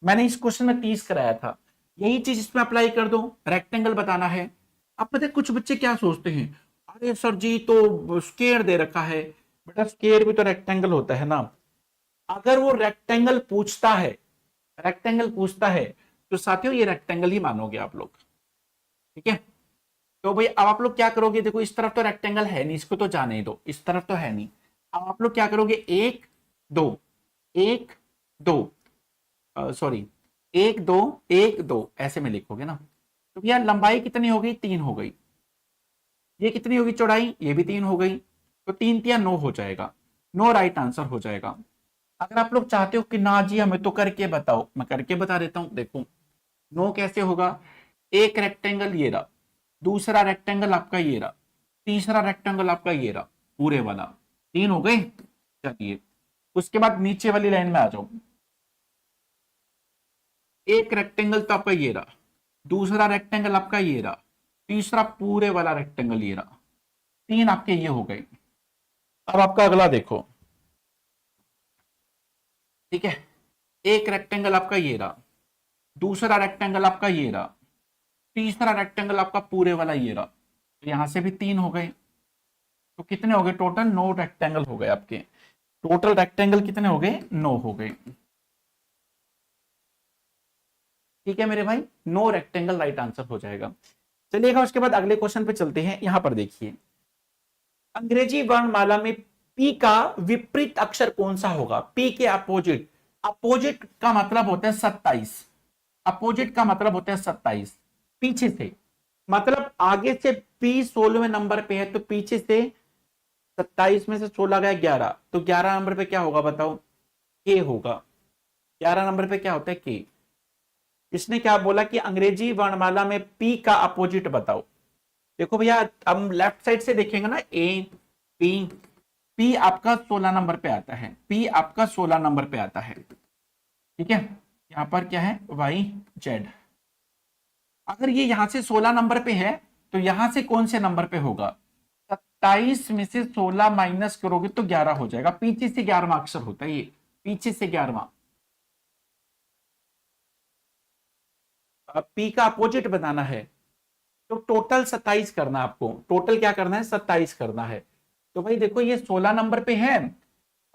मैंने इस क्वेश्चन में 30 कराया था, यही चीज इसमें अप्लाई कर दो, रेक्टेंगल बताना है। अब पता है कुछ बच्चे क्या सोचते हैं, अरे सर जी तो स्क्वायर दे रखा है, बेटा स्क्वायर भी तो रेक्टेंगल होता है ना। अगर वो रेक्टेंगल पूछता है, रेक्टेंगल पूछता है, तो साथियों ये रेक्टेंगल ही मानोगे आप लोग, ठीक है। तो भाई अब आप लोग क्या करोगे, देखो इस तरफ तो रेक्टेंगल है नहीं, इसको तो जाने दो, इस तरफ तो है नहीं। अब आप लोग क्या करोगे, 1 2 1 2, सॉरी 1 2 1 2 ऐसे में लिखोगे ना। तो यार लंबाई कितनी हो गई? 3 हो गई। ये कितनी होगी? चौड़ाई, ये भी 3 हो गई। तो 3 तिया 9 हो जाएगा, 9 राइट आंसर हो जाएगा। अगर आप लोग चाहते हो कि ना जी हमें तो करके बताओ, मैं करके बता देता हूं। देखो 9 कैसे होगा, एक रेक्टेंगल ये रहा, दूसरा रेक्टेंगल आपका ये रहा, तीसरा रेक्टेंगल आपका ये रहा, पूरे वाला 3 हो गए। चलिए उसके बाद नीचे वाली लाइन में आ जाओ। एक रेक्टेंगल तो आपका ये रहा, दूसरा रेक्टेंगल आपका ये रहा, तीसरा पूरे वाला रेक्टेंगल ये रहा, 3 आपके ये हो गए। अब आपका अगला देखो, ठीक है। एक रेक्टेंगल आपका ये रहा, दूसरा रेक्टेंगल आपका ये रहा, तीसरा रेक्टेंगल आपका पूरे वाला ये रहा, तो यहां से भी 3 हो गए। तो कितने हो गए टोटल? 9 रेक्टेंगल हो गए आपके। टोटल रेक्टेंगल कितने हो गए? 9 हो गए। ठीक है मेरे भाई, 9 रेक्टेंगल राइट आंसर हो जाएगा। चलिएगा उसके बाद अगले क्वेश्चन पे चलते हैं। यहां पर देखिए, अंग्रेजी वर्णमाला में पी का विपरीत अक्षर कौन सा होगा? पी के अपोजिट, अपोजिट का मतलब होता है 27, अपोजिट का मतलब होता है 27। पीछे से मतलब आगे से पी 16वें नंबर पे है, तो पीछे से 27 में से 16 गया 11, तो 11 नंबर पे क्या होगा बताओ? के होगा। 11 नंबर पे क्या होता है? के। इसने क्या बोला कि अंग्रेजी वर्णमाला में पी का अपोजिट बताओ। देखो भैया, हम लेफ्ट साइड से देखेंगे ना, ए पी, पी आपका 16 नंबर पे आता है, पी आपका 16 नंबर पे आता है, ठीक है। यहां पर क्या है? Y Z. अगर ये यहां से 16 नंबर पे है, तो यहां से कौन से नंबर पे होगा? 27 में से 16 माइनस करोगे तो 11 हो जाएगा। पीछे से 11वां अक्षर होता है ये, पीछे से 11वां। पी का अपोजिट बनाना है, तो टोटल 27 करना है आपको। टोटल क्या करना है? 27 करना है। तो भाई देखो ये 16 नंबर पे है,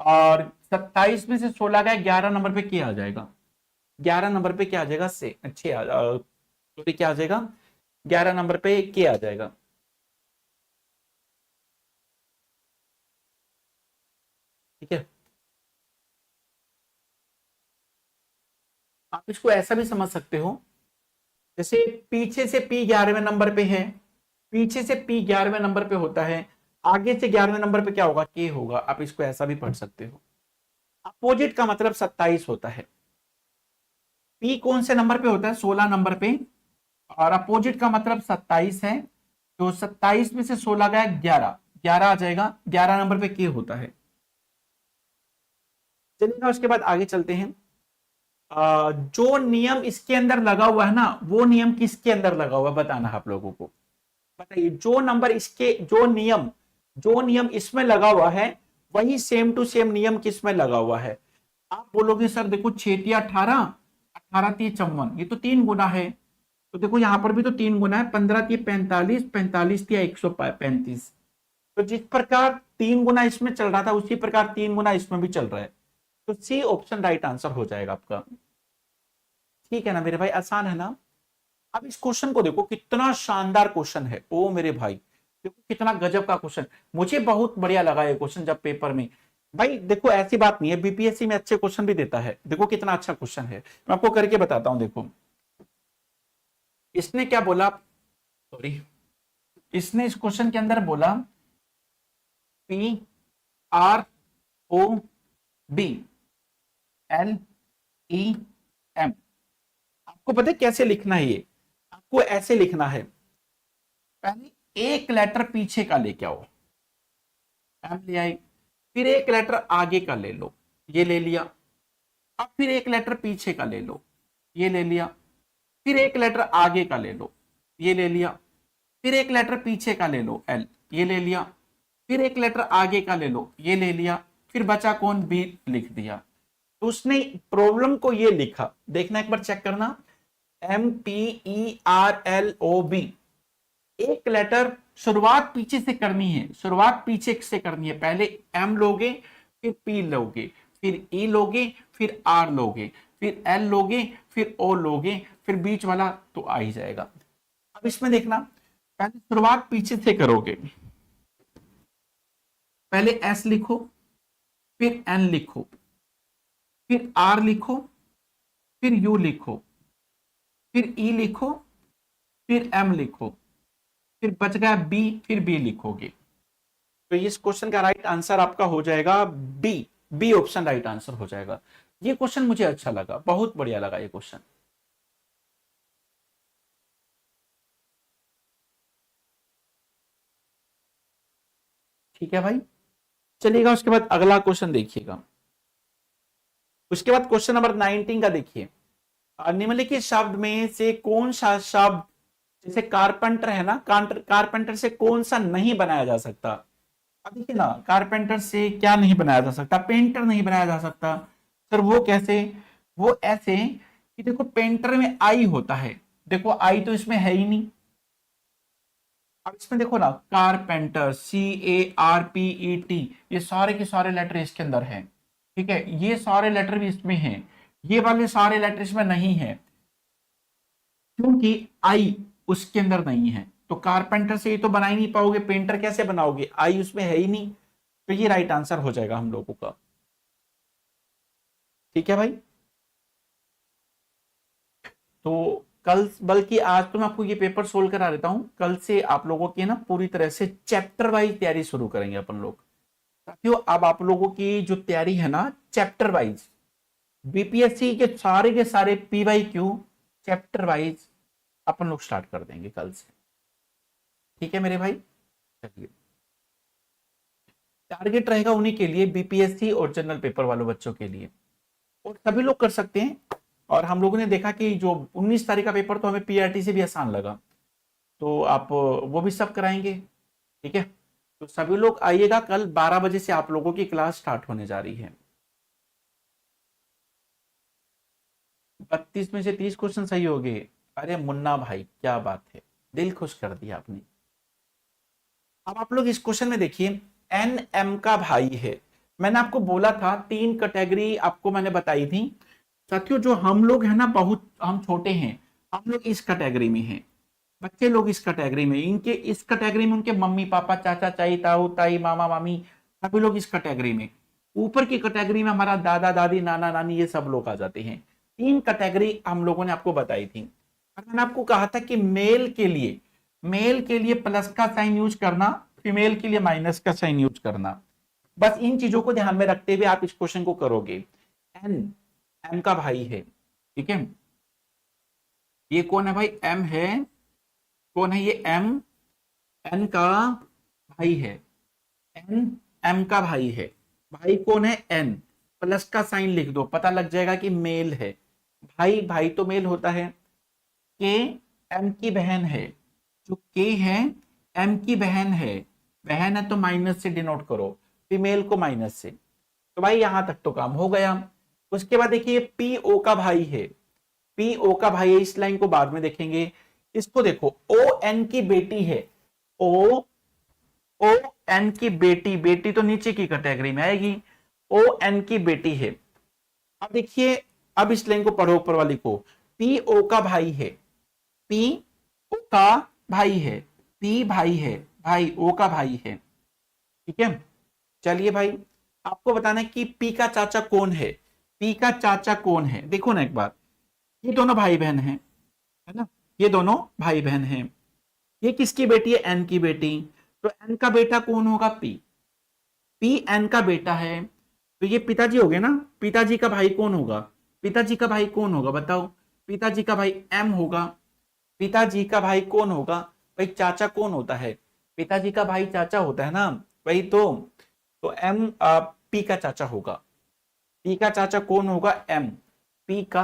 और 27 में से 16 गया, 11 नंबर पे क्या आ जाएगा? 11 नंबर पे क्या आ जाएगा? से अच्छे सॉरी क्या आ जाएगा? 11 नंबर पे क्या आ जाएगा? ठीक है, आप इसको ऐसा भी समझ सकते हो, जैसे पीछे से पी 11वें नंबर पे है, पीछे से पी 11वें नंबर पे होता है, आगे से 11वें नंबर पे क्या होगा? के होगा। आप इसको ऐसा भी पढ़ सकते हो। अपोजिट का मतलब 27 होता है। पी कौन से नंबर पे होता है? 16 नंबर पे, और अपोजिट का मतलब 27 है। तो 27 में से 16 गया, 11, 11 आ जाएगा, 11 नंबर पे के होता है। चलिए उसके बाद आगे चलते हैं। जो नियम इसके अंदर लगा हुआ है ना, वो नियम किसके अंदर लगा हुआ है बताना है आप लोगों को। बताइए, जो नंबर इसके, जो नियम इसमें लगा हुआ है, वही सेम टू सेम नियम किस में लगा हुआ है? आप बोलोगे सर देखो 6 18, 18 54, ये तो 3 गुना है। तो देखो यहां पर भी तो 3 गुना है, 15 45, 45 135। तो जिस प्रकार 3 गुना इसमें चल रहा था, उसी प्रकार 3 गुना इसमें भी चल रहा है। तो सी ऑप्शन राइट आंसर हो जाएगा आपका। ठीक है ना मेरे भाई, आसान है ना? अब इस क्वेश्चन को देखो, कितना शानदार क्वेश्चन है ओ मेरे भाई। देखो कितना गजब का क्वेश्चन, मुझे बहुत बढ़िया लगा ये क्वेश्चन जब पेपर में। भाई देखो ऐसी बात नहीं है, बीपीएससी में अच्छे क्वेश्चन भी देता है। देखो कितना अच्छा क्वेश्चन है, मैं आपको करके बताता हूं। देखो इसने क्या बोला, सॉरी, इसने इस क्वेश्चन के अंदर बोला P R O B L E M. आपको पता है कैसे लिखना है ये? आपको ऐसे लिखना है, पहले एक लेटर पीछे का लेके आओ, एम ले आई, फिर एक लेटर आगे का ले लो, ये ले लिया। अब फिर एक लेटर पीछे का ले लो, ये ले लिया। फिर एक लेटर आगे का ले लो, ये ले लिया। फिर एक लेटर पीछे का ले लो, एल, ये ले लिया। फिर एक लेटर आगे का ले लो, ये ले लिया। फिर बचा कौन? बी लिख दिया। तो उसने प्रॉब्लम को ये लिखा, देखना एक बार चेक करना, MPERLOB। एक लेटर शुरुआत पीछे से करनी है, शुरुआत पीछे से करनी है। पहले एम लोगे, फिर पी लोगे, फिर ई लोगे, फिर आर लोगे, फिर एल लोगे, फिर ओ लोगे, फिर बीच वाला तो आ ही जाएगा। अब इसमें देखना, पहले शुरुआत पीछे से करोगे, पहले एस लिखो, फिर एन लिखो, फिर आर लिखो, फिर यू लिखो, फिर ई लिखो, फिर एम लिखो, फिर बच गया बी, फिर बी लिखोगे। तो इस क्वेश्चन का राइट आंसर आपका हो जाएगा B. B option right answer हो जाएगा। ये क्वेश्चन मुझे अच्छा लगा, बहुत बढ़िया लगा ये क्वेश्चन। ठीक है भाई, चलिएगा उसके बाद अगला क्वेश्चन देखिएगा। उसके बाद क्वेश्चन नंबर 19 का देखिए, निम्नलिखित शब्द में से कौन सा शब्द, जैसे कारपेंटर है ना, कारपेंटर से कौन सा नहीं बनाया जा सकता? अब देखिए ना, कारपेंटर से क्या नहीं बनाया जा सकता? पेंटर नहीं बनाया जा सकता। सर वो कैसे? वो ऐसे कि देखो पेंटर में आई होता है, देखो आई तो इसमें है ही नहीं। अब इसमें देखो ना, कारपेंटर, CARPET, ये सारे के सारे लेटर इसके अंदर हैं। ठीक है, ये सारे लेटर भी इसमें हैं, ये वाले सारे लेटर इसमें नहीं है, क्योंकि आई उसके अंदर नहीं है। तो कारपेंटर से ये तो बना ही नहीं पाओगे, पेंटर कैसे बनाओगे? आई उसमें है ही नहीं। तो ये राइट आंसर हो जाएगा हम लोगों का। ठीक है भाई, तो कल, बल्कि आज तो मैं आपको ये पेपर सोल्व करा देता हूं, कल से आप लोगों की ना पूरी तरह से चैप्टर वाइज तैयारी शुरू करेंगे अपन लोग। साथियों अब आप लोगों की जो तैयारी है ना, चैप्टर वाइज, बीपीएससी के सारे PYQ चैप्टर वाइज अपन लोग स्टार्ट कर देंगे कल से। ठीक है मेरे भाई, चलिए, टारगेट रहेगा उन्हीं के लिए, बीपीएससी और जनरल पेपर वालों बच्चों के लिए, और सभी लोग कर सकते हैं। और हम लोगों ने देखा कि जो 19 तारीख का पेपर तो हमें पीआरटी से भी आसान लगा, तो आप वो भी सब कराएंगे। ठीक है, तो सभी लोग आइएगा, कल 12 बजे से आप लोगों की क्लास स्टार्ट होने जा रही है। 32 में से 30 क्वेश्चन सही हो गए, अरे मुन्ना भाई, क्या बात है, दिल खुश कर दिया आपने। अब आप लोग इस क्वेश्चन में देखिए, एन एम का भाई है। मैंने आपको बोला था 3 कैटेगरी आपको मैंने बताई थी साथियों। जो हम लोग है ना, बहुत हम छोटे हैं, हम लोग इस कैटेगरी में हैं। बच्चे लोग इस कैटेगरी में, इनके इस कैटेगरी में उनके मम्मी पापा चाचा चाई ताऊ ताई मामा मामी सभी लोग इस कैटेगरी में। ऊपर की कैटेगरी में हमारा दादा दादी नाना नानी ये सब लोग आ जाते हैं। 3 कैटेगरी हम लोगों ने आपको बताई थी। और मैंने आपको कहा था कि मेल के लिए प्लस का साइन यूज करना, फीमेल के लिए माइनस का साइन यूज करना। बस इन चीजों को ध्यान में रखते हुए आप इस क्वेश्चन को करोगे। एन एम का भाई है, ठीक है। ये कौन है भाई? एम है। कौन है ये? एम एन का भाई है। एन एम का भाई है। भाई कौन है? एन। प्लस का साइन लिख दो, पता लग जाएगा कि मेल है। भाई भाई तो मेल होता है। के एम की बहन है। जो के है एम की बहन है। बहन है तो माइनस से डिनोट करो, फीमेल को माइनस से। तो भाई यहां तक तो काम हो गया। उसके बाद देखिए पी ओ का भाई है। पी ओ का भाई है, इस लाइन को बाद में देखेंगे। इसको देखो, ओ एन की बेटी है। ओ ओ एन की बेटी, बेटी तो नीचे की कैटेगरी में आएगी। ओ एन की बेटी है। अब देखिए, अब इस लाइन को पढ़ो ऊपर वाली को। पी ओ का भाई है। पी ओ का भाई है। पी भाई है, भाई ओ का भाई है, ठीक है। चलिए भाई, आपको बताना है कि पी का चाचा कौन है। पी का चाचा कौन है? देखो ना एक बार, ये दोनों भाई बहन हैं, है ना। ये दोनों भाई बहन हैं। ये किसकी बेटी है? एन की बेटी। तो एन का बेटा कौन होगा? पी। पी एन का बेटा है, तो ये पिताजी हो गए ना। पिताजी का भाई कौन होगा? पिताजी का भाई कौन होगा बताओ? पिताजी का भाई एम होगा। पिताजी का भाई कौन होगा? भाई चाचा कौन होता है? पिताजी का भाई चाचा होता है ना, वही तो एम पी का चाचा होगा। पी का चाचा कौन होगा? एम। पी का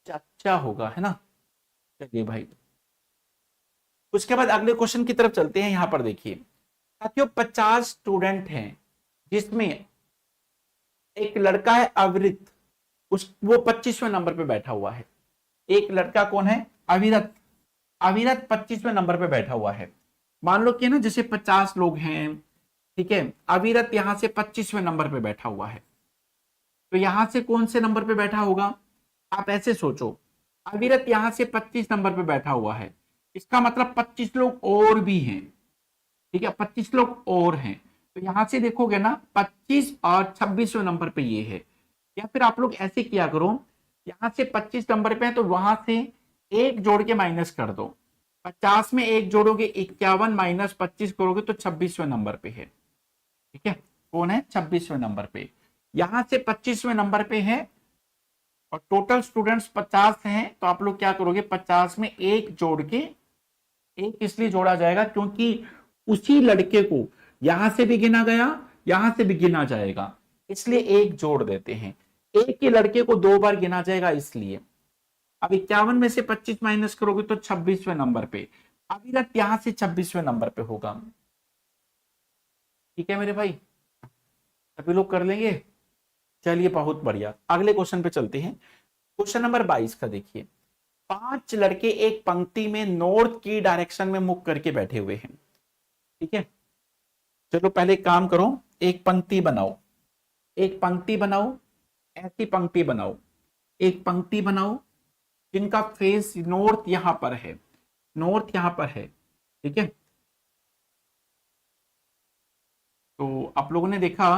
चाचा होगा, है ना। चलिए भाई, उसके बाद अगले क्वेश्चन की तरफ चलते हैं। यहां पर देखिए साथियों, 50 स्टूडेंट हैं, जिसमें एक लड़का है अविरत, उस वो 25वें नंबर पे बैठा हुआ है। एक लड़का कौन है? अविरत। अविरत 25वें नंबर पे बैठा हुआ है। मान लो कि ना, जैसे 50 लोग हैं, ठीक है। अविरत यहां से 25वें नंबर पे बैठा हुआ है। तो यहां से कौन से नंबर पे बैठा होगा? आप ऐसे सोचो, अविरत यहां से 25 नंबर पे बैठा हुआ है, इसका मतलब 25 लोग और भी हैं, ठीक है। 25 लोग और हैं, तो यहां से देखोगे ना 25 और 26वें नंबर पे ये है। या फिर आप लोग ऐसे किया करो, यहां से 25 नंबर पे है तो वहां से एक जोड़ के माइनस कर दो। 50 में एक जोड़ोगे 51 माइनस 25 करोगे तो 26वें नंबर पे है, ठीक है। कौन है? 26वें नंबर पे। यहां से 25वें नंबर पे है और टोटल स्टूडेंट्स 50 हैं, तो आप लोग क्या करोगे? 50 में एक जोड़ के, एक इसलिए जोड़ा जाएगा क्योंकि उसी लड़के को यहां से भी गिना गया, यहां से भी गिना जाएगा, इसलिए एक जोड़ देते हैं। एक ही लड़के को 2 बार गिना जाएगा इसलिए। अब 51 में से 25 माइनस करोगे तो 26वें नंबर पे। अविरत यहां से 26वें नंबर पे होगा, ठीक है मेरे भाई। सभी लोग कर लेंगे? चलिए बहुत बढ़िया, अगले क्वेश्चन पे चलते हैं। क्वेश्चन नंबर 22 का देखिए, 5 लड़के एक पंक्ति में नॉर्थ की डायरेक्शन में मुख करके बैठे हुए हैं, ठीक है। चलो पहले एक काम करो, एक पंक्ति बनाओ, एक पंक्ति बनाओ, ऐसी पंक्ति बनाओ, एक पंक्ति बनाओ जिनका फेस नॉर्थ यहां पर है, नॉर्थ यहां पर है, ठीक है। तो आप लोगों ने देखा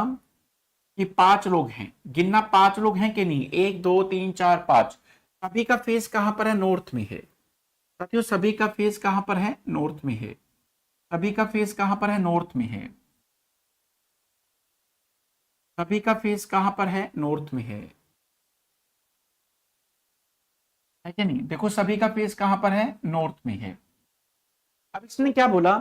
कि 5 लोग हैं, गिनना 5 लोग हैं कि नहीं? 1 2 3 4 5। सभी का फेस कहां पर है? नॉर्थ में है साथियों। सभी का फेस कहां पर है? नॉर्थ में है। सभी का फेस कहां पर है? नॉर्थ में है। सभी का फेस कहां पर है? नॉर्थ में है कि नहीं? देखो सभी का फेस कहां पर है? नॉर्थ में है। अब इसने क्या बोला?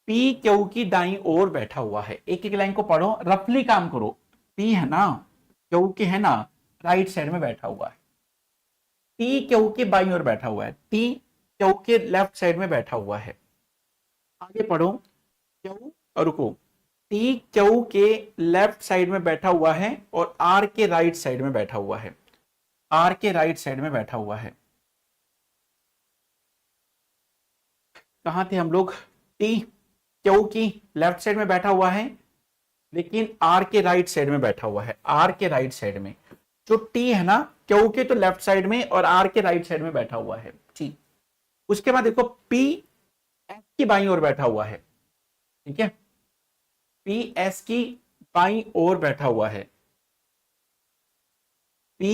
पी क्यू की दाई ओर बैठा हुआ है। एक एक लाइन को पढ़ो, रफली काम करो। पी है ना, क्यू के है ना, राइट साइड में बैठा हुआ है। टी क्यू के बाई ओर बैठा हुआ है। टी क्यू के लेफ्ट साइड में बैठा हुआ है। आगे पढ़ो, क्यू और रुको। टी क्यू के लेफ्ट साइड में बैठा हुआ है और आर के राइट साइड में बैठा हुआ है। आर के राइट साइड में बैठा हुआ है। कहां थे हम लोग? टी क्यू की लेफ्ट साइड में बैठा हुआ है, लेकिन आर के राइट साइड में बैठा हुआ है। आर के राइट साइड में जो टी है ना, क्यू के तो लेफ्ट साइड में और आर के राइट साइड में बैठा हुआ है। ठीक, उसके बाद देखो पी एस की बाईं ओर बैठा हुआ है। ठीक है, पी एस की बाईं ओर बैठा हुआ है। पी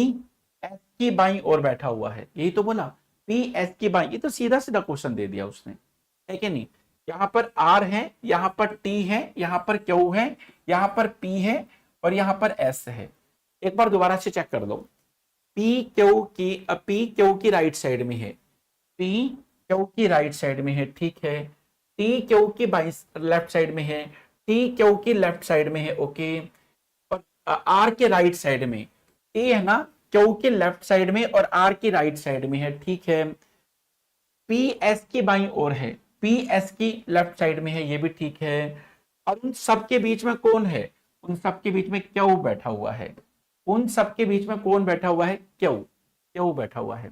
एस की बाईं ओर बैठा हुआ है, यही तो बोला, पी एस की बाईं। ये तो सीधा सीधा क्वेश्चन दे दिया उसने, है कि नहीं? यहां पर आर है, यहां पर टी है, यहां पर क्यू है, यहां पर पी है और यहां पर एस है। एक बार दोबारा से चेक कर लो। पी क्यू की राइट साइड में है, पी क्यू की राइट साइड में है, ठीक है। टी क्यू की बाई लेफ्ट साइड में है, टी क्यू की लेफ्ट साइड में है, ओके। और आर के राइट साइड में, टी है ना क्यू के लेफ्ट साइड में और आर की राइट साइड में है, ठीक है। पी एस की बाईं ओर है, पी एस की लेफ्ट साइड में है, ये भी ठीक है। और उन सबके बीच में कौन है? उन सबके बीच में क्यू बैठा हुआ है। उन सबके बीच में कौन बैठा हुआ है? क्यू, क्यू बैठा हुआ है।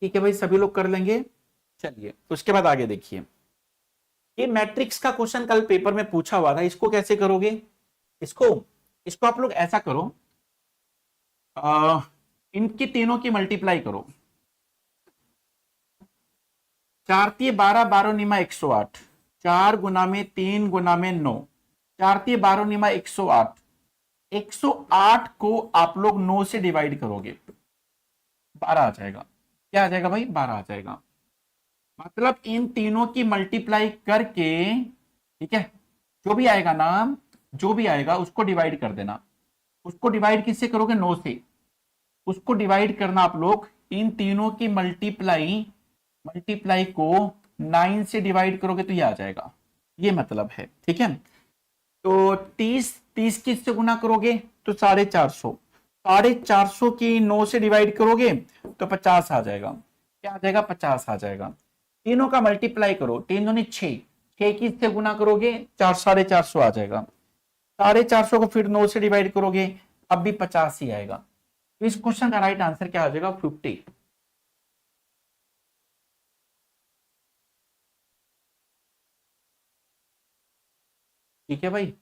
ठीक है भाई, सभी लोग कर लेंगे। चलिए उसके बाद आगे देखिए, ये मैट्रिक्स का क्वेश्चन कल पेपर में पूछा हुआ था, इसको कैसे करोगे? इसको इसको आप लोग ऐसा करो, इनकी तीनों की मल्टीप्लाई करो। 4×3 = 12, 12×9 = 108, 4×3 × 9, 4×3 = 12×9 = 108। 108 को आप लोग 9 से डिवाइड करोगे, 12 आ जाएगा। क्या आ जाएगा भाई? 12 आ जाएगा। मतलब इन तीनों की मल्टीप्लाई करके, ठीक है, जो भी आएगा ना, जो भी आएगा उसको डिवाइड कर देना। उसको डिवाइड किससे करोगे? 9 से। उसको डिवाइड करना आप लोग, इन तीनों की मल्टीप्लाई मल्टीप्लाई को 9 से डिवाइड करोगे तो ये आ जाएगा, ये मतलब है, ठीक है। तो 30 किससे गुना करोगे? तो 450। 450 की 9 से डिवाइड करोगे तो 50 आ जाएगा। क्या आ जाएगा? 50 आ जाएगा। तीनों का मल्टीप्लाई करो, 3 दूनी 6, 6 किससे गुना करोगे? 450 आ जाएगा। 450 को फिर 9 से डिवाइड करोगे, अब भी 50 ही आएगा। तो इस क्वेश्चन का राइट आंसर क्या आ जाएगा? 50। ठीक है भाई।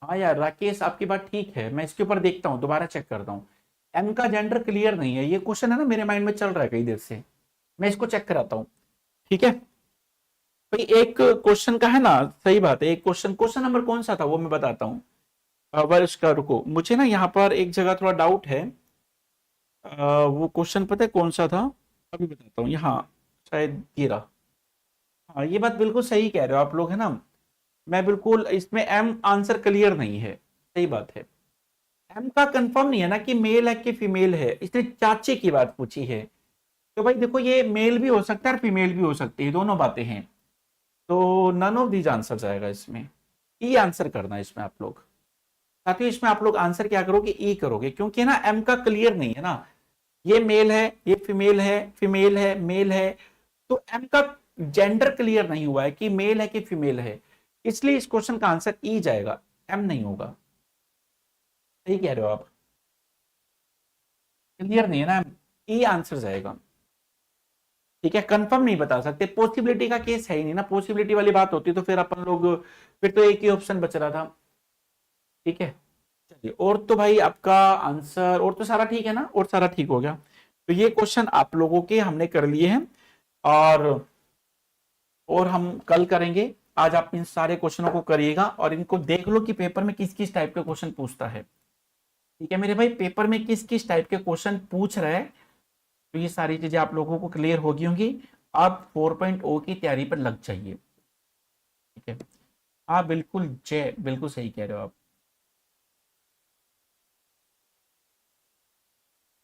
हाँ यार राकेश, आपकी बात ठीक है, मैं इसके ऊपर देखता हूँ, दोबारा चेक करता हूँ। एम का जेंडर क्लियर नहीं है, ये क्वेश्चन है ना मेरे माइंड में चल रहा है कई देर से, मैं इसको चेक कराता हूँ। ठीक है भाई, एक क्वेश्चन का है ना, सही बात है। एक क्वेश्चन, क्वेश्चन नंबर कौन सा था वो मैं बताता हूँ। वर्ष का, रुको, मुझे ना यहाँ पर एक जगह थोड़ा डाउट है। वो क्वेश्चन पता है कौन सा था? अभी बताता हूँ, यहाँ शायद ये रहा। हाँ, ये बात बिल्कुल सही कह रहे हो आप लोग, है ना। मैं बिल्कुल इसमें एम आंसर क्लियर नहीं है, सही बात है। एम का कंफर्म नहीं है ना कि मेल है कि फीमेल है, इसने चाचे की बात पूछी है। तो भाई देखो, ये मेल भी हो सकता है और फीमेल भी हो सकती है, दोनों बातें हैं। तो नन ऑफ दीज आंसर जाएगा इसमें। ई आंसर करना है इसमें आप लोग। साथियों इसमें आप लोग आंसर क्या करोगे? ई करोगे, क्योंकि ना एम का क्लियर नहीं है ना। ये मेल है, ये फीमेल है, फीमेल है, मेल है। तो एम का जेंडर क्लियर नहीं हुआ है कि मेल है कि फीमेल है, इसलिए इस क्वेश्चन का आंसर ई जाएगा, एम नहीं होगा। सही कह रहे हो आप, क्लियर नहीं है ना, ई आंसर जाएगा। ठीक है, कंफर्म नहीं बता सकते, पॉसिबिलिटी का केस है ही नहीं ना। पॉसिबिलिटी वाली बात होती तो फिर अपन लोग, फिर तो एक ही ऑप्शन बच रहा था। ठीक है, चलिए, और तो भाई आपका आंसर और तो सारा ठीक है ना, और सारा ठीक हो गया। तो ये क्वेश्चन आप लोगों के हमने कर लिए हैं, और हम कल करेंगे। आज आप इन सारे क्वेश्चनों को करिएगा और इनको देख लो कि पेपर में किस किस टाइप के क्वेश्चन पूछता है। ठीक है मेरे भाई, पेपर में किस किस टाइप के क्वेश्चन पूछ रहे हैं, तो ये सारी चीजें आप लोगों को क्लियर होगी होंगी। आप 4.0 की तैयारी पर लग जाइए। ठीक है, हाँ बिल्कुल जय, बिल्कुल सही कह रहे हो आप।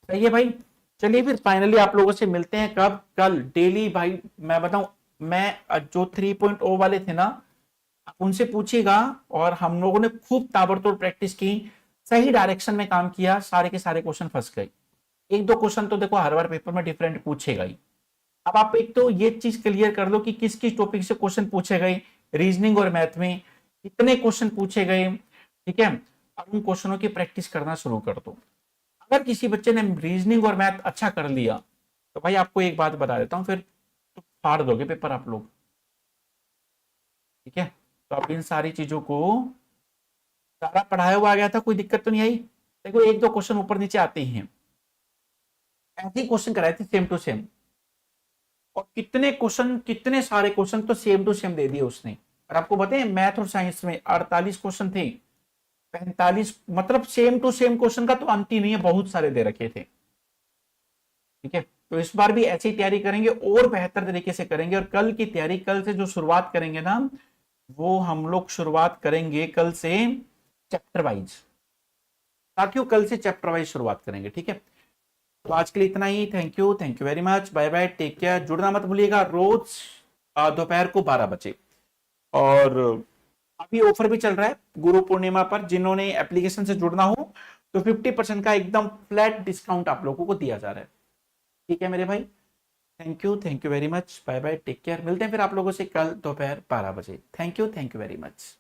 सही है भाई। चलिए फिर फाइनली आप लोगों से मिलते हैं कब? कल डेली भाई। मैं बताऊं, मैं जो 3.0 वाले थे ना, आप उनसे पूछिएगा। और हम लोगों ने खूब ताबड़तोड़ प्रैक्टिस की, सही डायरेक्शन में काम किया, सारे के सारे क्वेश्चन फंस गए। एक दो क्वेश्चन तो देखो हर बार पेपर में डिफरेंट पूछेगा ही। अब आप एक तो ये चीज क्लियर कर लो कि किस किस टॉपिक से क्वेश्चन पूछे गए, रीजनिंग और मैथ में कितने क्वेश्चन पूछे गए। ठीक है, और उन क्वेश्चनों की प्रैक्टिस करना शुरू कर दो। अगर किसी बच्चे ने रीजनिंग और मैथ अच्छा कर लिया तो भाई आपको एक बात बता देता हूँ, फिर तो फाड़ दोगे पेपर आप लोग। ठीक है, तो अब इन सारी चीजों को, सारा पढ़ाया हुआ आ गया था, कोई दिक्कत तो नहीं आई? देखो एक दो क्वेश्चन ऊपर नीचे आते ही हैं, ऐसे ही क्वेश्चन कराए थे सेम टू सेम, और कितने क्वेश्चन, कितने सारे क्वेश्चन तो सेम टू सेम दे दिए उसने। और आपको बताएं मैथ और साइंस में 48 क्वेश्चन थे, 45 मतलब सेम टू सेम क्वेश्चन का तो अंत ही नहीं है, बहुत सारे दे रखे थे। ठीक है, तो इस बार भी ऐसी तैयारी करेंगे और बेहतर तरीके से करेंगे। और कल की तैयारी, कल से जो शुरुआत करेंगे ना, वो हम लोग शुरुआत करेंगे कल से चैप्टर वाइज। साथियों कल से चैप्टर वाइज शुरुआत करेंगे। ठीक है, तो आज के लिए इतना ही। Thank you very much, bye bye, take care. जुड़ना मत भूलिएगा रोज दोपहर को 12 बजे। और अभी ऑफर भी चल रहा है गुरु पूर्णिमा पर, जिन्होंने एप्लीकेशन से जुड़ना हो तो 50% का एकदम फ्लैट डिस्काउंट आप लोगों को दिया जा रहा है। ठीक है मेरे भाई, thank you very much, bye bye, take care. मिलते हैं फिर आप लोगों से कल दोपहर 12 बजे। Thank you very much.